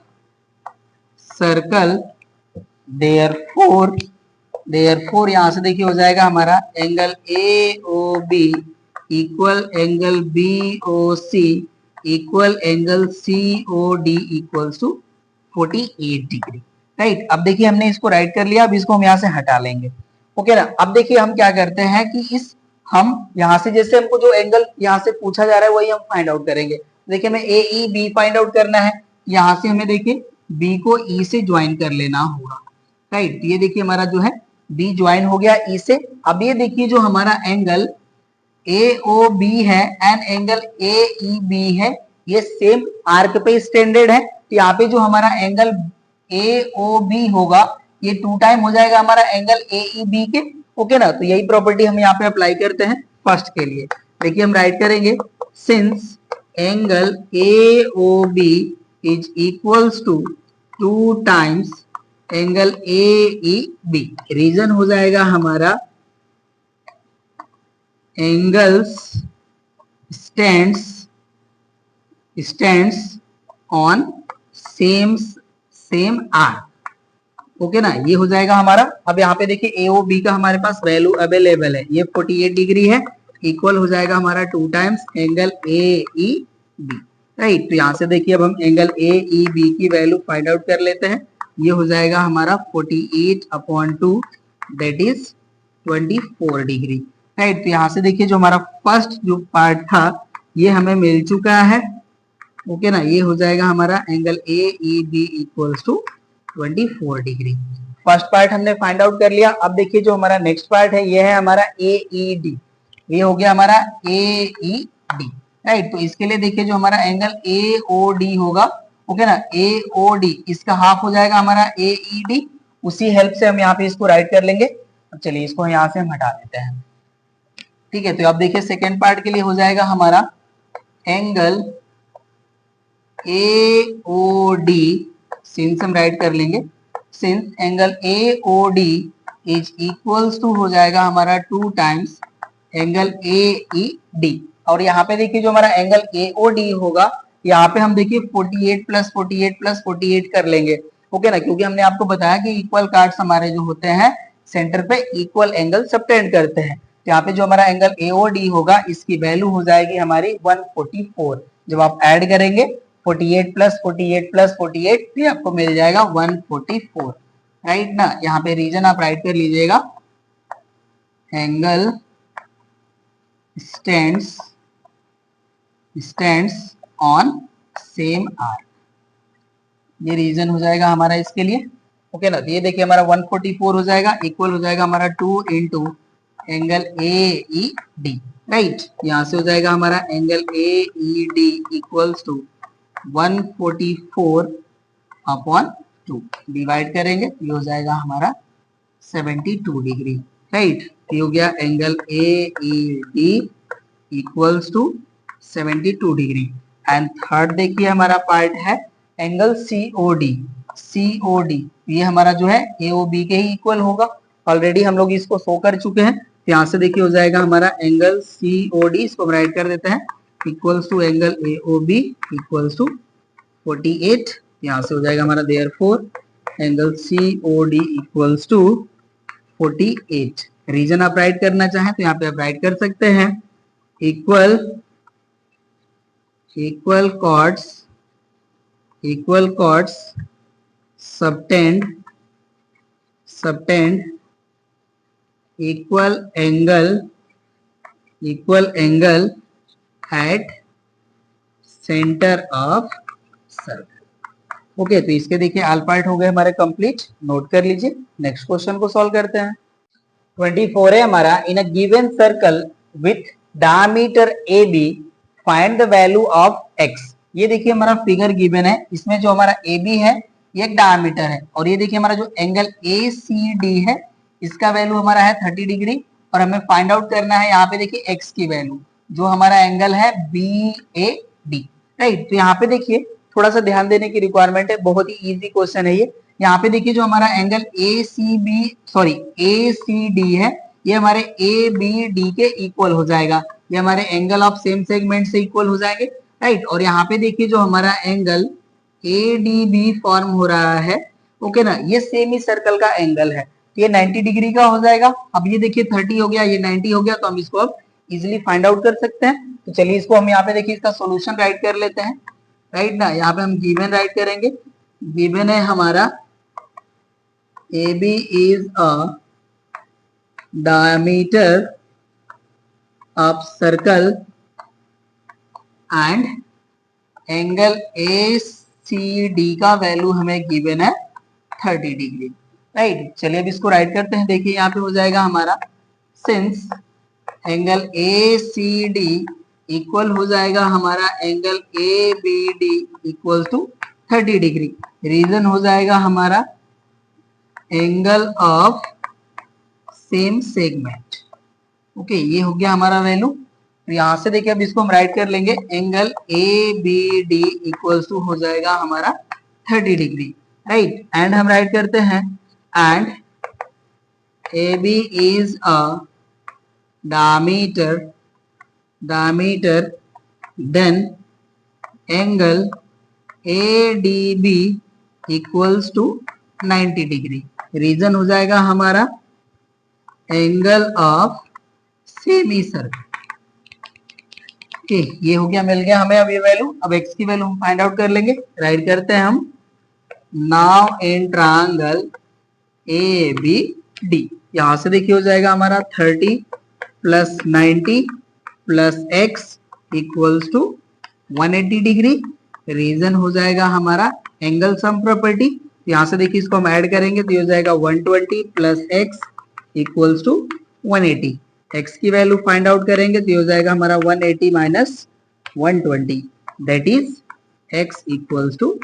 A: circle, therefore यहां से देखिए हो जाएगा हमारा angle AOB equal angle BOC equal angle COD equals to 48 degree, right. अब देखिए हमने इसको राइट कर लिया, अब इसको हम यहाँ से हटा लेंगे, ओके ना। अब देखिए हम क्या करते हैं कि हम यहाँ से जैसे हमको जो एंगल यहाँ से पूछा जा रहा है वही हम फाइंड आउट करेंगे। देखिए हमें AEB फाइंड आउट करना है, यहाँ से हमें देखिए B को E से ज्वाइन कर लेना होगा, राइट। ये देखिए हमारा जो है B ज्वाइन हो गया E से। अब ये देखिए जो हमारा एंगल AOB है एंड एंगल AEB है ये सेम आर्क पे स्टैंडर्ड है। तो यहाँ पे जो हमारा एंगल AOB होगा ये 2 टाइम हो जाएगा हमारा एंगल AEB के, ओके ना। तो यही प्रॉपर्टी हम यहाँ पे अप्लाई करते हैं फर्स्ट के लिए। देखिए हम राइट करेंगे, since angle AOB is equals to 2 times angle AEB, reason हो जाएगा हमारा angles stands on same arc, okay ना। ये हो जाएगा हमारा। अब यहाँ पे देखिए AOB का हमारे पास वैल्यू अवेलेबल है, ये 48 डिग्री है, इक्वल हो जाएगा हमारा 2 टाइम्स एंगल AEB, राइट। तो यहाँ से देखिए अब हम एंगल AEB की वैल्यू फाइंड आउट कर लेते हैं। ये हो जाएगा हमारा 48/2 दैट इज 24 डिग्री, राइट। तो यहाँ से देखिए जो हमारा फर्स्ट जो पार्ट था ये हमें मिल चुका है, ओके ना। ये हो जाएगा हमारा angle AEB equals to 24 degree. First part हमने फाइंड आउट कर लिया। अब देखिए जो हमारा नेक्स्ट पार्ट है ये है हमारा AED, ये हो गया हमारा AED, राइट। तो इसके लिए देखिए जो हमारा एंगल AOD होगा, ओके ना, AOD इसका हाफ हो जाएगा हमारा AED, उसी हेल्प से हम यहाँ पे इसको राइट कर लेंगे। चलिए इसको यहाँ से हम हटा देते हैं, ठीक है। तो अब देखिए सेकेंड पार्ट के लिए हो जाएगा हमारा एंगल AOD, सिंस हम राइट कर लेंगे, since angle AOD is equals to हो जाएगा हमारा 2 टाइम्स एंगल AED। और यहाँ पे देखिए जो हमारा एंगल AOD होगा यहाँ पे हम देखिए 48 प्लस 48 प्लस 48 कर लेंगे, ओके ना, क्योंकि हमने आपको बताया कि इक्वल कार्ड्स हमारे जो होते हैं सेंटर पे इक्वल एंगल सबटेंड करते हैं। तो यहाँ पे जो हमारा एंगल AOD होगा इसकी वैल्यू हो जाएगी हमारी 144। जब आप ऐड करेंगे 48 प्लस 48 प्लस 48 ये आपको मिल जाएगा 144, राइट ना। यहाँ पे रीजन आप राइट कर लीजिएगा, angle stands on same arc, ये रीजन हो जाएगा हमारा इसके लिए, ओके ना। तो ये देखिए हमारा 144 हो जाएगा, इक्वल हो जाएगा हमारा 2 इंटू एंगल AED, राइट। यहाँ से हो जाएगा हमारा angle AED equals to 144/2 divide करेंगे, ये हो जाएगा हमारा 72 डिग्री, राइट। ये हो गया angle AED equals to 72 degree. And third देखिए हमारा पार्ट है एंगल सीओडी ये हमारा जो है एओबी के ही इक्वल होगा। ऑलरेडी हम लोग इसको शो कर चुके हैं, तो यहाँ से देखिए हो जाएगा हमारा एंगल सीओडी, इसको हम राइट कर देते हैं equals to angle A O B equals to 48। यहाँ से हो जाएगा हमारा therefore angle C O D equals to 48। Reason आप राइट करना चाहें तो यहाँ पे आप राइट कर सकते हैं equal chords subtend equal angle at centre of circle. Okay, तो इसके देखिए ऑल पार्ट हो गए हमारे कंप्लीट, नोट कर लीजिए। नेक्स्ट क्वेश्चन को सॉल्व करते हैं। 24 है हमारा, in a given circle with diameter A B find the value of x. ये देखिए हमारा फिगर गिवन है, इसमें जो हमारा ए बी है ये एक डायमीटर है, और ये देखिए हमारा जो एंगल ए सी डी है इसका वैल्यू हमारा है 30 डिग्री, और हमें फाइंड आउट करना है यहाँ पे देखिए एक्स की वैल्यू जो हमारा एंगल है बी ए डी, राइट। तो यहाँ पे देखिए थोड़ा सा ध्यान देने की रिक्वायरमेंट है, बहुत ही इजी क्वेश्चन है ये। यहाँ पे देखिए जो हमारा एंगल ए सी डी है ये हमारे ए बी डी के इक्वल हो जाएगा, ये हमारे एंगल ऑफ सेम सेगमेंट से इक्वल हो जाएंगे, राइट। और यहाँ पे देखिए जो हमारा angle A D B form हो रहा है, ओके ना, ये सेमी सर्कल का एंगल है, ये 90 डिग्री का हो जाएगा। अब ये देखिए 30 हो गया, ये 90 हो गया, तो हम इसको अब इजिली फाइंड आउट कर सकते हैं। तो चलिए इसको हम यहाँ पे देखिए इसका सॉल्यूशन राइट कर लेते हैं, राइट ना। यहाँ पे हम गिवन राइट करेंगे, गिवन है हमारा A B is a diameter of circle and angle A C D का वैल्यू हमें गिवन है 30 डिग्री, राइट। चलिए अब इसको राइट करते हैं, देखिए यहाँ पे हो जाएगा हमारा since angle A C D equal हो जाएगा हमारा angle A B D equal to 30 degree, reason हो जाएगा हमारा angle of same segment. Okay, ये हो गया हमारा वैल्यू। तो यहाँ से देखिए अब इसको हम राइट कर लेंगे, angle A B D equal to हो जाएगा हमारा 30 डिग्री, राइट। एंड हम राइट करते हैं and A B is a diameter then angle ADB equals to 90 degree, reason हो जाएगा हमारा angle of semi circle. Okay, ये हो गया, मिल गया हमें अब ये वैल्यू। अब x की वैल्यू हम फाइंड आउट कर लेंगे, राइट करते हैं हम now in triangle A B D. यहां से देखिए हो जाएगा हमारा 30 plus 90 plus x equals to 180 degree, reason हो जाएगा हमारा एंगल सम प्रॉपर्टी। यहाँ से देखिए इसको हम ऐड करेंगे तो ये हो जाएगा 120 plus x equals to 180। X की वैल्यू फाइंड आउट करेंगे तो ये हो जाएगा हमारा 180 minus 120, that is x equals to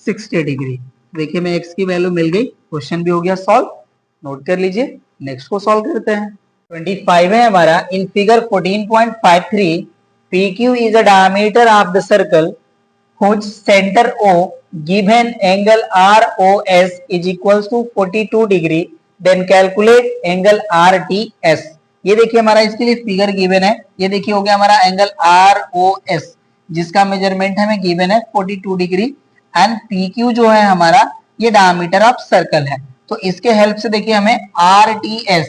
A: 60 degree. देखिए मैं एक्स की वैल्यू मिल गई, क्वेश्चन भी हो गया सॉल्व, नोट कर लीजिए। नेक्स्ट को सॉल्व करते हैं। 25 है हमारा, in figure 14.53 PQ is a diameter of the circle whose center O given angle ROS is equals to 42 degree, then calculate angle RTS। ये देखिए हमारा इसके लिए फिगर गिवन है, ये देखिए हो गया हमारा एंगल ROS जिसका मेजरमेंट हमें गिवन है 42 डिग्री, एंड PQ जो है हमारा ये डायमीटर ऑफ सर्कल है। तो इसके हेल्प से देखिए हमें RTS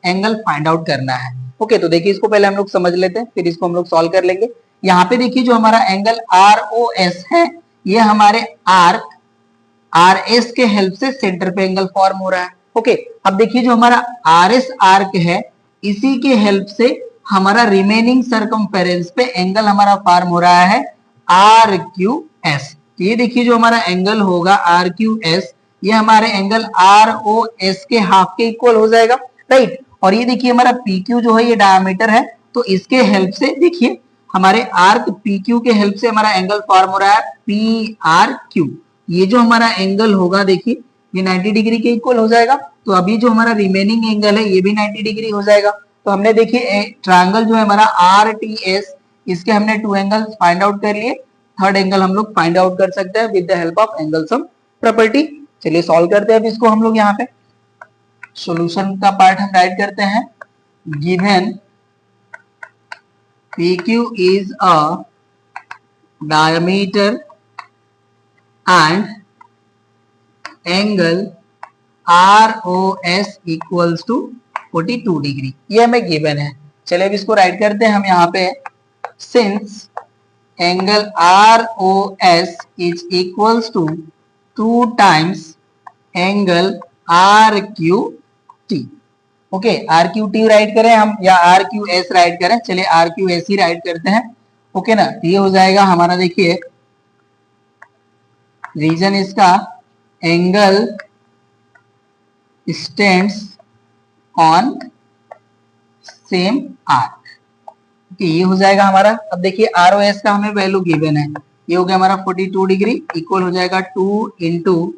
A: एंगल फाइंड आउट करना है। ओके, तो देखिए इसको पहले हम लोग समझ लेते हैं, फिर इसको हम लोग सॉल्व कर लेंगे। यहाँ पे देखिए जो हमारा एंगल ROS है ये हमारे आर्क RS के हेल्प से सेंटर पे एंगल फॉर्म हो रहा है। ओके, अब देखिए जो हमारा RS आर्क है इसी के हेल्प से हमारा रिमेनिंग सर्कमफेरेंस पे एंगल हमारा फॉर्म हो रहा है RQS। ये देखिए जो हमारा एंगल होगा RQS ये हमारे एंगल ROS के हाफ के इक्वल हो जाएगा, राइट। और ये देखिए हमारा PQ जो है ये डायमीटर है, तो इसके हेल्प से देखिए हमारे आर्क PQ के हेल्प से हमारा एंगल फॉर्म हो रहा है PRQ। ये जो हमारा एंगल होगा देखिए ये 90 डिग्री के इक्वल हो जाएगा, तो अभी जो हमारा रिमेनिंग एंगल है ये भी 90 डिग्री हो जाएगा। तो हमने देखिए ट्रायंगल जो है हमारा RTS इसके हमने 2 एंगल्स फाइंड आउट कर लिए, थर्ड एंगल हम लोग फाइंड आउट कर सकते हैं with the help of angle sum property. चलिए सॉल्व करते हैं अब इसको हम लोग। यहाँ पे सॉल्यूशन का पार्ट हम राइट करते हैं। Given PQ is a diameter and angle ROS equals to 42 degree, ये हमें गिवन है। चलिए अब इसको राइट करते हैं हम यहाँ पे। Since angle ROS is equals to 2 times angle RQT। Okay, RQT right करें हम या RQS राइट करें? चलिए RQS ही राइट करते हैं। ओके ना, ये हो जाएगा हमारा, देखिए रीजन इसका angle stands on same arc. Okay, ये हो जाएगा हमारा। अब देखिए ROS का हमें वैल्यू गिवन है, ये हो गया हमारा 42 डिग्री, इक्वल हो जाएगा 2 इंटू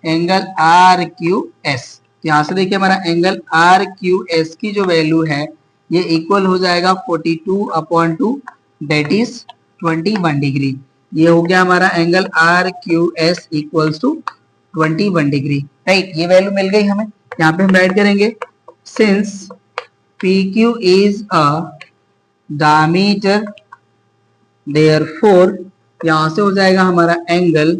A: एंगल RQS। यहाँ से देखिए हमारा एंगल RQS की जो वैल्यू है ये इक्वल हो जाएगा 42/2, दैट इज 21 डिग्री। ये हो गया हमारा angle RQS equals to 21 degree, right. ये वैल्यू मिल गई हमें। यहाँ पे हम राइट करेंगे since PQ is a diameter, therefore यहाँ से हो जाएगा हमारा angle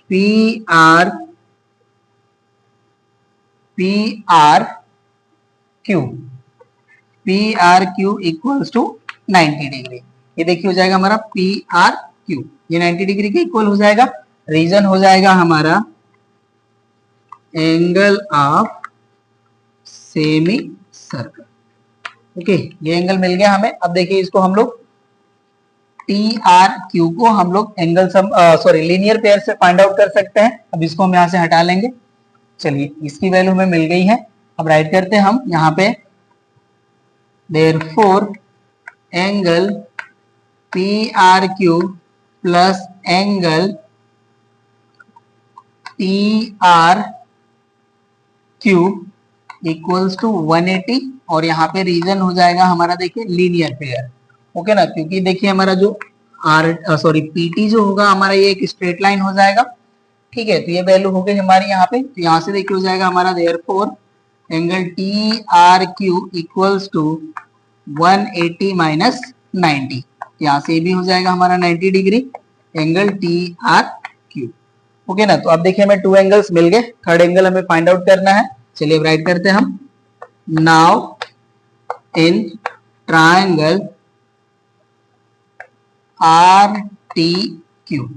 A: PRQ equals to 90 degree. ये देखिए हो जाएगा हमारा PRQ, ये 90 डिग्री के इक्वल हो जाएगा। रीजन हो जाएगा हमारा angle of semi circle. Okay, ये एंगल मिल गया हमें। अब देखिए इसको हम लोग TRQ को हम लोग एंगल सम लीनियर पेयर से फाइंड आउट कर सकते हैं। अब इसको हम यहाँ से हटा लेंगे। चलिए इसकी वैल्यू हमें मिल गई है। अब राइट करते हैं हम यहाँ पे, therefore angle PRQ plus angle TRQ equals to 180, और यहाँ पे रीजन हो जाएगा हमारा, देखिए लीनियर पेयर। ओके ना, क्योंकि देखिए हमारा जो PT जो होगा हमारा ये एक स्ट्रेट लाइन हो जाएगा। ठीक है, तो ये वैल्यू हो गई हमारी यहाँ पे। तो यहाँ से देखिए हो जाएगा हमारा therefore angle TRQ equals to 180 minus 90। यहाँ से भी हो जाएगा हमारा 90 डिग्री एंगल TRQ। ओके ना, तो अब देखिए हमें 2 एंगल्स मिल गए। थर्ड एंगल हमें फाइंड आउट करना है। चलिए अब राइट करते हैं हम। नाउ इन ट्रायंगल RTQ,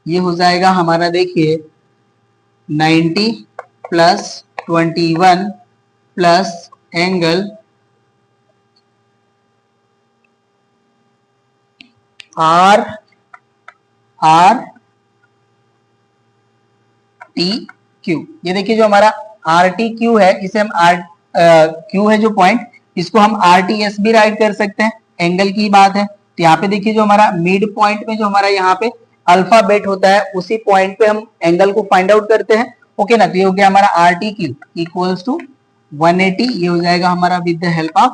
A: ये हो जाएगा हमारा, देखिए 90 प्लस 21 प्लस एंगल RTQ। ये देखिए जो हमारा RTQ है, इसे हम Q है जो पॉइंट, इसको हम RTS भी राइट कर सकते हैं। एंगल की बात है तो यहाँ पे देखिए जो हमारा मिड पॉइंट में जो हमारा यहाँ पे अल्फाबेट होता है, उसी पॉइंट पे हम एंगल को फाइंड आउट करते हैं। ओके ना, तो ये हो गया हमारा RTQ इक्वल्स टू 180। ये हो जाएगा हमारा with the help of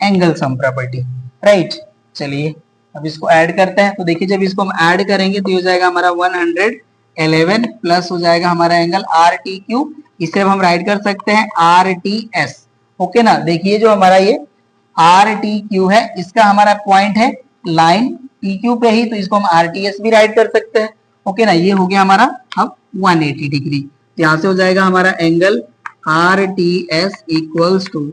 A: angle sum property, right. चलिए अब इसको ऐड करते हैं। तो देखिए जब इसको हम ऐड करेंगे तो ये हो जाएगा हमारा 111 प्लस हो जाएगा हमारा एंगल RTQ, इसे हम राइट कर सकते हैं RTS। ओके ना, देखिए जो हमारा ये RTQ है, इसका हमारा पॉइंट है लाइन PQ पे ही, तो इसको हम RTS भी राइट कर सकते हैं। ओके ना, ये हो गया हमारा अब 180 डिग्री। तो यहाँ से हो जाएगा हमारा angle RTS equals to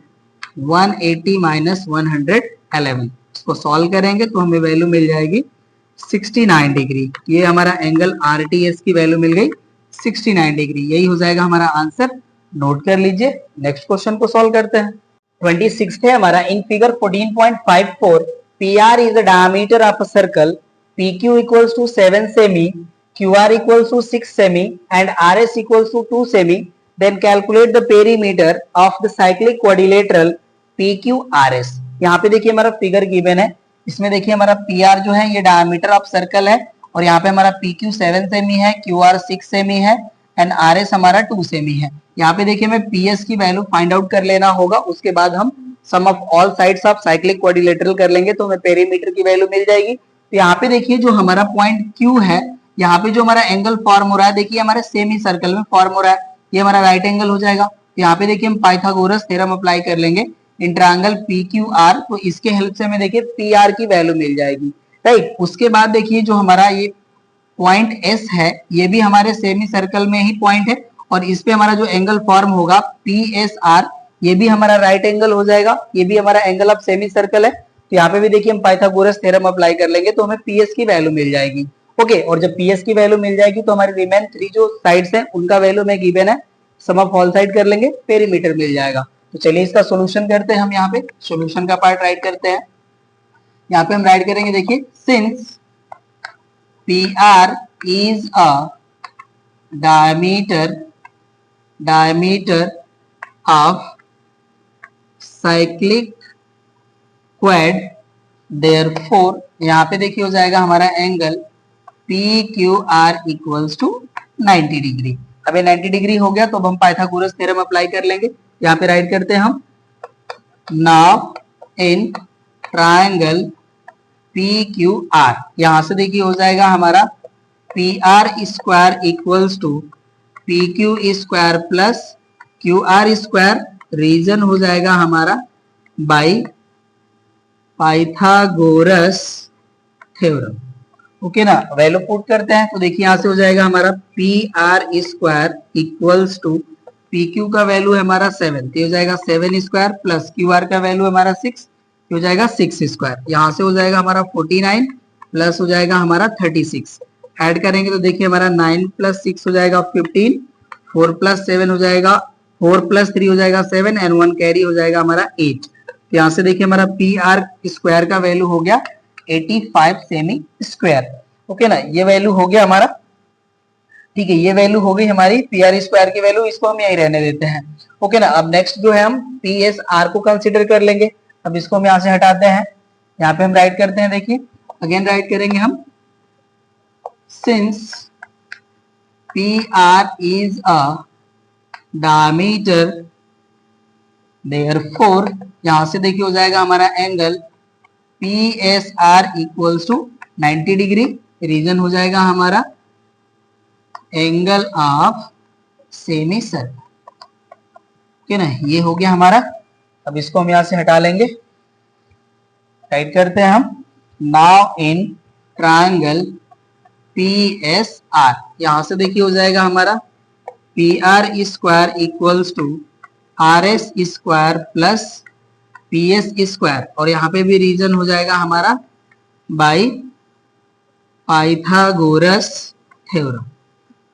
A: 180 minus 111। इसको सॉल्व करेंगे तो हमें वैल्यू मिल जाएगी 69 डिग्री। ये हमारा एंगल RTS की वैल्यू मिल गई 69 डिग्री। यही हो जाएगा हमारा आंसर। नोट कर लीजिए। नेक्स्ट क्वेश्चन को सॉल्व करते हैं। 26 है हमारा। In figure 14.54 PR is the diameter of a circle, PQ equals to 7 semi, QR equals to 6 semi and RS equals to 2 semi. Then calculate the perimeter of the cyclic quadrilateral PQRS। यहाँ पे देखिए हमारा figure given है, इसमें देखिए हमारा PR जो है ये डायमीटर ऑफ सर्कल है, और यहाँ पे हमारा PQ 7 सेमी है, QR 6 सेमी है एंड RS हमारा 2 सेमी है। यहाँ पे देखिए हमें PS की वैल्यू फाइंड आउट कर लेना होगा, उसके बाद हम sum of all sides of cyclic quadrilateral कर लेंगे तो हमें पेरीमीटर की वैल्यू मिल जाएगी। तो यहाँ पे देखिए जो हमारा पॉइंट Q है, यहाँ पे जो हमारा एंगल फॉर्म हो रहा है, देखिए हमारे सेमी सर्कल में फॉर्म हो रहा है, ये हमारा राइट एंगल हो जाएगा। तो यहाँ पे देखिए हम पाइथागोरस थ्योरम अप्लाई कर लेंगे इन ट्रायंगल PQR, तो इसके हेल्प से हमें देखिए PR की वैल्यू मिल जाएगी, राइट। उसके बाद देखिए जो हमारा ये पॉइंट S है, ये भी हमारे सेमी सर्कल में ही पॉइंट है, और इस पे हमारा जो एंगल फॉर्म होगा PSR, ये भी हमारा राइट एंगल हो जाएगा, ये भी हमारा एंगल ऑफ सेमी सर्कल है। तो यहाँ पे भी देखिए हम पाइथागोरस थ्योरम अप्लाई कर लेंगे तो हमें PS की वैल्यू मिल जाएगी। ओके, और जब PS की वैल्यू मिल जाएगी तो हमारे रिमेन 3 जो साइड्स हैं उनका वैल्यू में गिवन है, सम ऑफ ऑल साइड कर लेंगे, पेरीमीटर मिल जाएगा। तो चलिए इसका सॉल्यूशन करते हैं, हम यहाँ पे सॉल्यूशन का पार्ट राइट करते हैं। यहाँ पे हम राइट करेंगे, देखिए since PR is a diameter of cyclic quad, therefore यहाँ पे देखिए हो जाएगा हमारा angle PQR equals to 90 degree. अब ये 90 डिग्री हो गया तो अब हम पाइथागोरस थ्योरम अप्लाई कर लेंगे। यहाँ पे राइट करते हैं हम, नाउ इन ट्रायंगल PQR, यहां से देखिए हो जाएगा हमारा PR square equals to PQ square plus QR square, reason हो जाएगा हमारा बाई पाइथागोरस थ्योरम। ओके ना, वैल्यू पुट करते हैं तो देखिए यहां से हो जाएगा हमारा PR square equals to PQ का वैल्यू है हमारा 7, तो हो जाएगा 7 स्क्वायर प्लस QR का वैल्यू है हमारा 6, हो जाएगा 6 स्क्वायर। यहाँ से हो जाएगा हमारा 49 प्लस हो जाएगा हमारा 36, ऐड करेंगे तो देखिए हमारा 9 प्लस 6 हो जाएगा 15, 4 प्लस 7 हो जाएगा 4 प्लस 3 हो जाएगा 7 एंड 1 कैरी हो जाएगा हमारा 8। तो यहाँ से देखिए हमारा PR स्क्वायर का वैल्यू हो गया 85 सेमी स्क्वायर। ओके ना, ये वैल्यू हो गया हमारा, ठीक है, ये वैल्यू हो गई हमारी PR स्क्वायर की वैल्यू, इसको हम यही रहने देते हैं। ओके ना, अब नेक्स्ट जो है हम PSR को कंसिडर कर लेंगे। अब इसको हम यहाँ से हटाते हैं, यहाँ पे हम राइट करते हैं, देखिए अगेन राइट करेंगे हम, since PR is a diameter, therefore यहाँ से देखिए हो जाएगा हमारा angle PSR equals to 90 degree, reason हो जाएगा हमारा angle of semi circle. Okay ना, ये हो गया हमारा। अब इसको हम यहां से हटा लेंगे, राइट करते हैं हम, नाउ इन ट्रायंगल PSR, यहां से देखिए हो जाएगा हमारा PR square equals to RS square plus PS square, और यहाँ पे भी रीजन हो जाएगा हमारा बाई पाइथागोरस थ्योरम।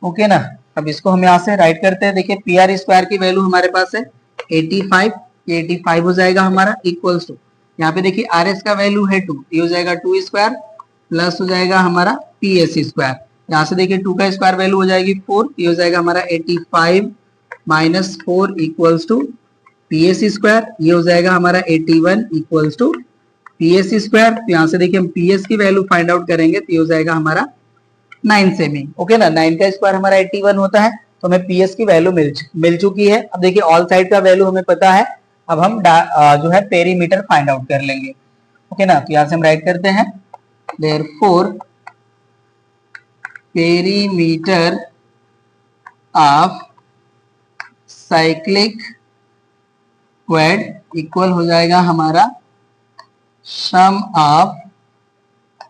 A: ओके ना, अब इसको हम यहाँ से राइट करते हैं, देखिए PR स्क्वायर की वैल्यू हमारे पास है 85, ये 85 हो जाएगा हमारा इक्वल्स टू, यहाँ पे देखिए RS का वैल्यू है 2, ये हो जाएगा 2 स्क्वायर प्लस हो जाएगा हमारा PS स्क्वायर, यहाँ से देखिए 2 का स्क्वायर वैल्यू हो जाएगी 4, ये हो जाएगा हमारा 85 minus 4 equals to PS square, ये हो जाएगा हमारा 81 इक्वल्स टू PS स्क्वायर। तो यहाँ से देखिए हम PS की वैल्यू फाइंड आउट करेंगे तो ये हो जाएगा हमारा 9 सेमी। ओके ना, 9 का स्क्वायर हमारा 81 होता है, तो हमें PS की वैल्यू मिल चुकी है। अब देखिए ऑल साइड का वैल्यू हमें पता है, अब हम जो है पेरीमीटर फाइंड आउट कर लेंगे। ओके ना, तो यहाँ से हम राइट करते हैं, therefore perimeter of cyclic quad equal हो जाएगा हमारा सम ऑफ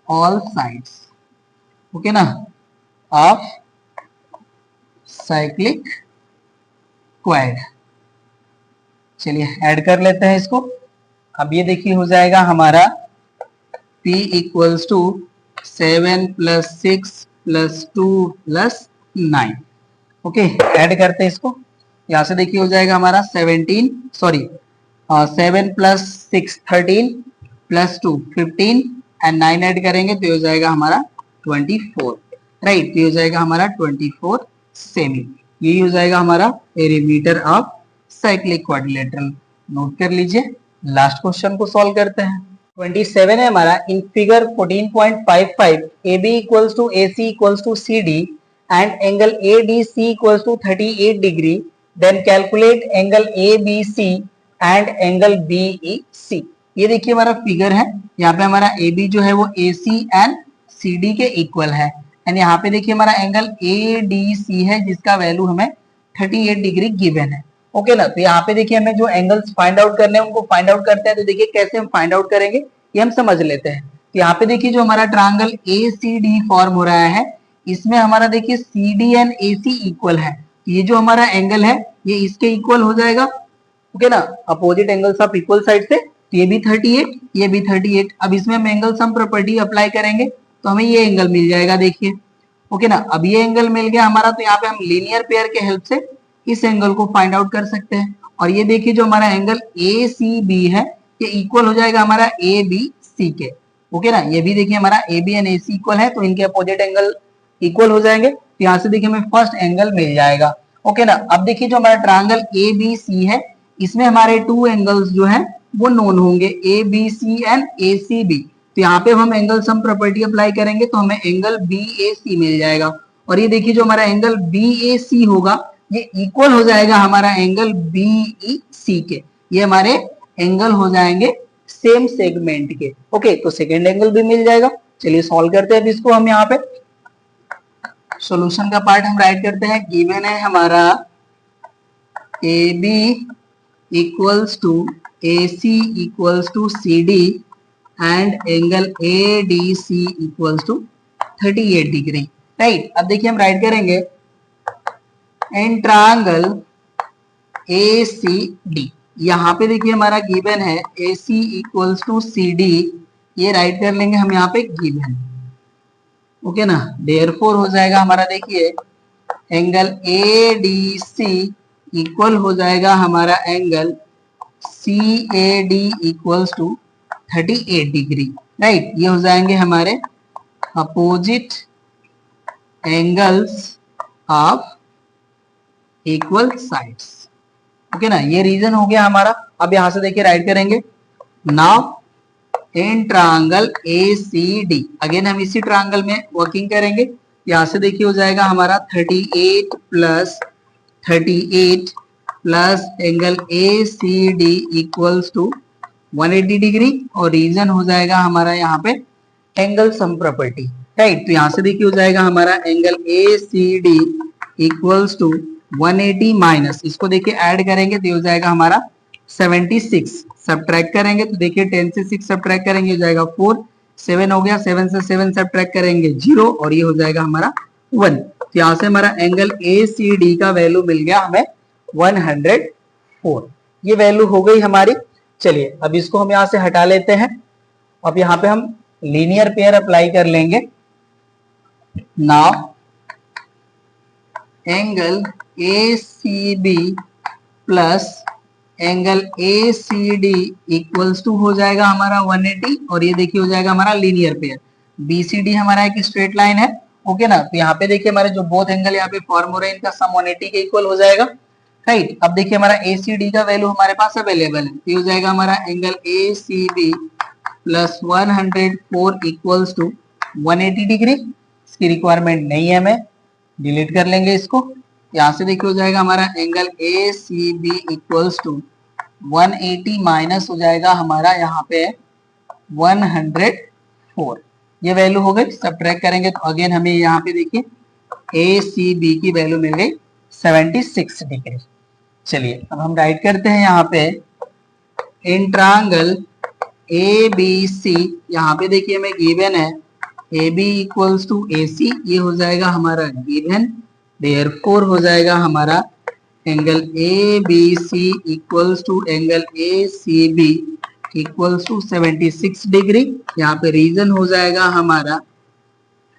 A: ऑल साइड्स, ओके ना, ऑफ साइक्लिक क्वाड। चलिए ऐड कर लेते हैं इसको। अब ये देखिए हो जाएगा हमारा P equals to 7 plus 6 plus 2 plus 9। Okay, add करते हैं इसको, यहाँ से देखिए हो जाएगा हमारा 7 प्लस 6 13 प्लस 2 15 एंड 9 ऐड करेंगे तो हो जाएगा हमारा 24, राइट, ये हो जाएगा हमारा 24 सेमी। यही हो जाएगा हमारा perimeter of cyclic quadrilateral. Note कर लीजिए, लास्ट क्वेश्चन को सॉल्व करते हैं। 27 है हमारा, in figure 14.55 AB equals to AC equals to CD and angle ADC equals to 38 degree, then calculate angle ABC and angle BEC। ये देखिए हमारा फिगर है, यहाँ पे हमारा ए बी जो है वो ए सी एंड सी डी के इक्वल है, एंड यहाँ पे देखिए हमारा एंगल ए डी सी है जिसका वैल्यू हमें 38 डिग्री गिवन है। ओके ना, तो यहाँ पे देखिए हमें जो एंगल्स फाइंड आउट करने हैं उनको फाइंड आउट करते हैं। तो देखिए कैसे हम फाइंड आउट करेंगे ये हम समझ लेते हैं। तो यहाँ पे देखिए जो हमारा triangle A C D form हो रहा है, इसमें हमारा देखिए C D and A C equal है, ये जो हमारा एंगल है ये इसके इक्वल हो जाएगा। ओके ना, opposite angles of equal side से, तो ये भी 38 ये भी 38। अब इसमें हम एंगल सम प्रॉपर्टी अप्लाई करेंगे तो हमें ये एंगल मिल जाएगा, देखिए। ओके ना, अब ये एंगल मिल गया हमारा, तो यहाँ पे हम लीनियर पेयर के हेल्प से इस एंगल को फाइंड आउट कर सकते हैं। और ये देखिए जो हमारा एंगल ए सी बी है ये इक्वल हो जाएगा हमारा ए बी सी के। ओके ना, ये भी देखिए हमारा A B and A C equal है, तो इनके अपोजिट एंगल इक्वल हो जाएंगे, तो यहाँ से देखिए हमें फर्स्ट एंगल मिल जाएगा। ओके ना, अब देखिए जो हमारा ट्रायंगल ए बी सी है इसमें हमारे टू एंगल्स जो है वो नोन होंगे, A B C and A C B. तो यहाँ पे हम एंगल सम प्रॉपर्टी अप्लाई करेंगे तो हमें एंगल बी ए सी मिल जाएगा। और ये देखिए जो हमारा एंगल बी ए सी होगा ये इक्वल हो जाएगा हमारा एंगल बी ई सी के, ये हमारे एंगल हो जाएंगे सेम सेगमेंट के। ओके, तो सेकेंड एंगल भी मिल जाएगा। चलिए सॉल्व करते हैं अब इसको। हम यहाँ पे सॉल्यूशन का पार्ट हम राइट करते हैं। गिवन है हमारा A B equals to A C equals to C D and angle A D C equals to 38 degree, right. अब देखिए हम राइट करेंगे इन ट्रायंगल ए सी डी, यहाँ पे देखिए हमारा गिवन है ए C equals to C D, ये राइट कर लेंगे हम यहाँ पे गिवन। ओके ना, देयरफॉर हो जाएगा हमारा देखिए angle A D C equal हो जाएगा हमारा angle C A D equals to 38 degree, right. ये हो जाएंगे हमारे opposite angles of equal sides. Okay ना, ये रीजन हो गया हमारा। अब यहां से देखिए राइट करेंगे now in triangle A C D, again हम इसी ट्रायंगल में वर्किंग करेंगे। यहां से देखिए हो जाएगा हमारा 38 plus 38 plus angle A C D equals to 180 degree, और रीजन हो जाएगा हमारा यहाँ पे एंगल सम प्रॉपर्टी, राइट। तो यहाँ से देखिए हो जाएगा हमारा angle A C D equals to 180 minus, इसको देखिए ऐड करेंगे तो हो जाएगा हमारा 76, सब्ट्रैक्ट करेंगे तो देखिए 10 से 6 सब्ट्रैक्ट करेंगे हो जाएगा 4, 7 हो गया, 7 से 7 सब्ट्रैक्ट करेंगे 0, और ये हो जाएगा हमारा 1। तो यहाँ से हमारा एंगल ए सी डी का वैल्यू मिल गया हमें 104, ये वैल्यू हो गई हमारी। चलिए अब इसको हम यहाँ से हटा लेते हैं। अब यहाँ पे हम लीनियर पेयर अप्लाई कर लेंगे। Now angle A C B plus angle A C D equals to हो जाएगा हमारा 180, और ये देखिए हो जाएगा हमारा linear pair. B C D हमारा एक स्ट्रेट लाइन है, ओके ना। तो यहाँ पे देखिए हमारे जो बोथ एंगल यहाँ पे फॉर्म हो रहे हैं इनका सम 180 के इक्वल हो जाएगा, राइट। अब देखिए हमारा ए सी डी का वैल्यू हमारे पास अवेलेबल है, ये हो जाएगा हमारा angle A C B plus 104 equals to 180 degree. इसकी रिक्वायरमेंट नहीं है, हमें डिलीट कर लेंगे इसको। यहाँ से देखिए हो जाएगा हमारा angle A C B equals to 180 minus हो जाएगा हमारा यहाँ पे 104, ये वैल्यू हो गई। सब्ट्रैक्ट करेंगे तो अगेन हमें यहाँ पे देखिए ए सी बी की वैल्यू मिल गई 76 डिग्री। चलिए अब हम राइट करते हैं यहाँ पे इन ट्रायंगल ए बी सी, यहाँ पे देखिए हमें गिवन है A B equals to A C, ये हो जाएगा हमारा गिवन, देयरफॉर हो जाएगा हमारा angle A B C equals to angle A C B equals to 76 degree. यहाँ पे रीजन हो जाएगा हमारा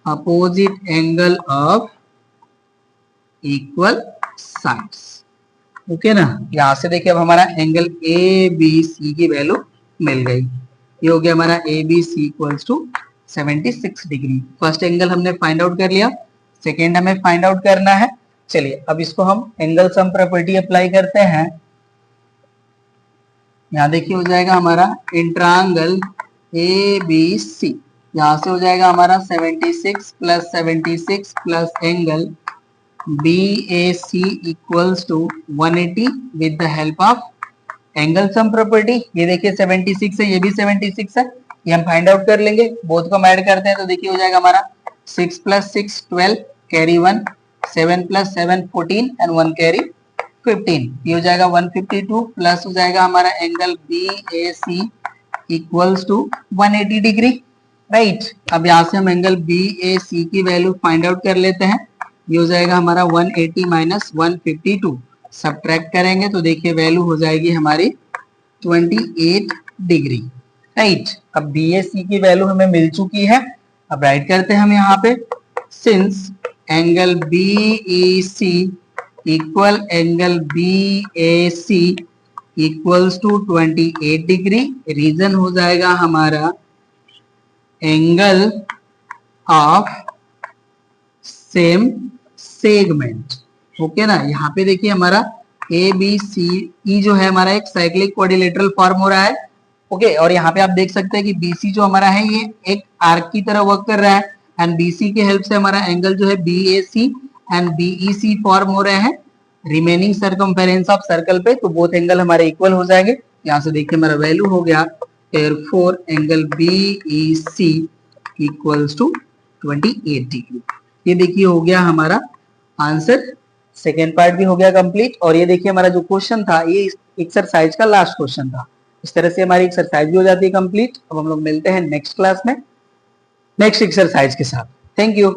A: opposite angle of equal sides, okay ना। यहाँ से देखिए अब हमारा एंगल ए बी सी की वैल्यू मिल गई, ये हो गया हमारा A B C equals to 76 degree. First angle हमने फाइंड आउट कर लिया, सेकेंड हमें फाइंड आउट करना है। चलिए अब इसको हम एंगल सम प्रॉपर्टी अप्लाई करते हैं। यहाँ देखिए हो जाएगा हमारा इन ट्रायंगल ए बी सी, यहाँ से हो जाएगा हमारा 76 plus 76 plus angle B A C equals to 180 with the help of angle sum property, ये देखिए 76 है, ये भी 76 है, ये हम फाइंड आउट कर लेंगे। बोथ को ऐड करते हैं तो देखिए हो जाएगा हमारा 6 + 6 12 कैरी 1, 7 + 7 14 एंड 1 कैरी 15, ये हो जाएगा 152 प्लस हो जाएगा हमारा angle B A C equals to 180 degree, right. अब यहाँ से हम एंगल बी ए सी की वैल्यू फाइंड आउट कर लेते हैं। ये हो जाएगा हमारा 180 माइनस 152, सब्ट्रैक्ट करेंगे तो देखिए वैल्यू हो जाएगी हमारी 28 डिग्री, राइट। अब बी ए सी की वैल्यू हमें मिल चुकी है। अब राइट करते हैं हम यहाँ पे, since angle B E C equal angle B A C equals to 28 degree, reason हो जाएगा हमारा angle of same segment, okay ना। यहाँ पे देखिए हमारा ए बी सी ई जो है हमारा एक साइक्लिक क्वाड्रिलेटरल फॉर्म हो रहा है, ओके। और यहाँ पे आप देख सकते हैं कि बीसी जो हमारा है ये एक आर्क की तरह वर्क कर रहा है, एंड बीसी के हेल्प से हमारा एंगल जो है B A C and B E C form हो रहे हैं रिमेनिंग सर्कमफेरेंस ऑफ सर्कल पे, तो बोथ एंगल हमारे इक्वल हो जाएंगे। यहाँ से देखिए हमारा वैल्यू हो गया therefore angle B C equals to 28 degree. ये देखिए हो गया हमारा आंसर, सेकेंड पार्ट भी हो गया कंप्लीट। और ये देखिए हमारा जो क्वेश्चन था ये एक्सरसाइज का लास्ट क्वेश्चन था। इस तरह से हमारी एक्सरसाइज भी हो जाती है कंप्लीट। अब हम लोग मिलते हैं नेक्स्ट क्लास में नेक्स्ट एक्सरसाइज के साथ। Thank you.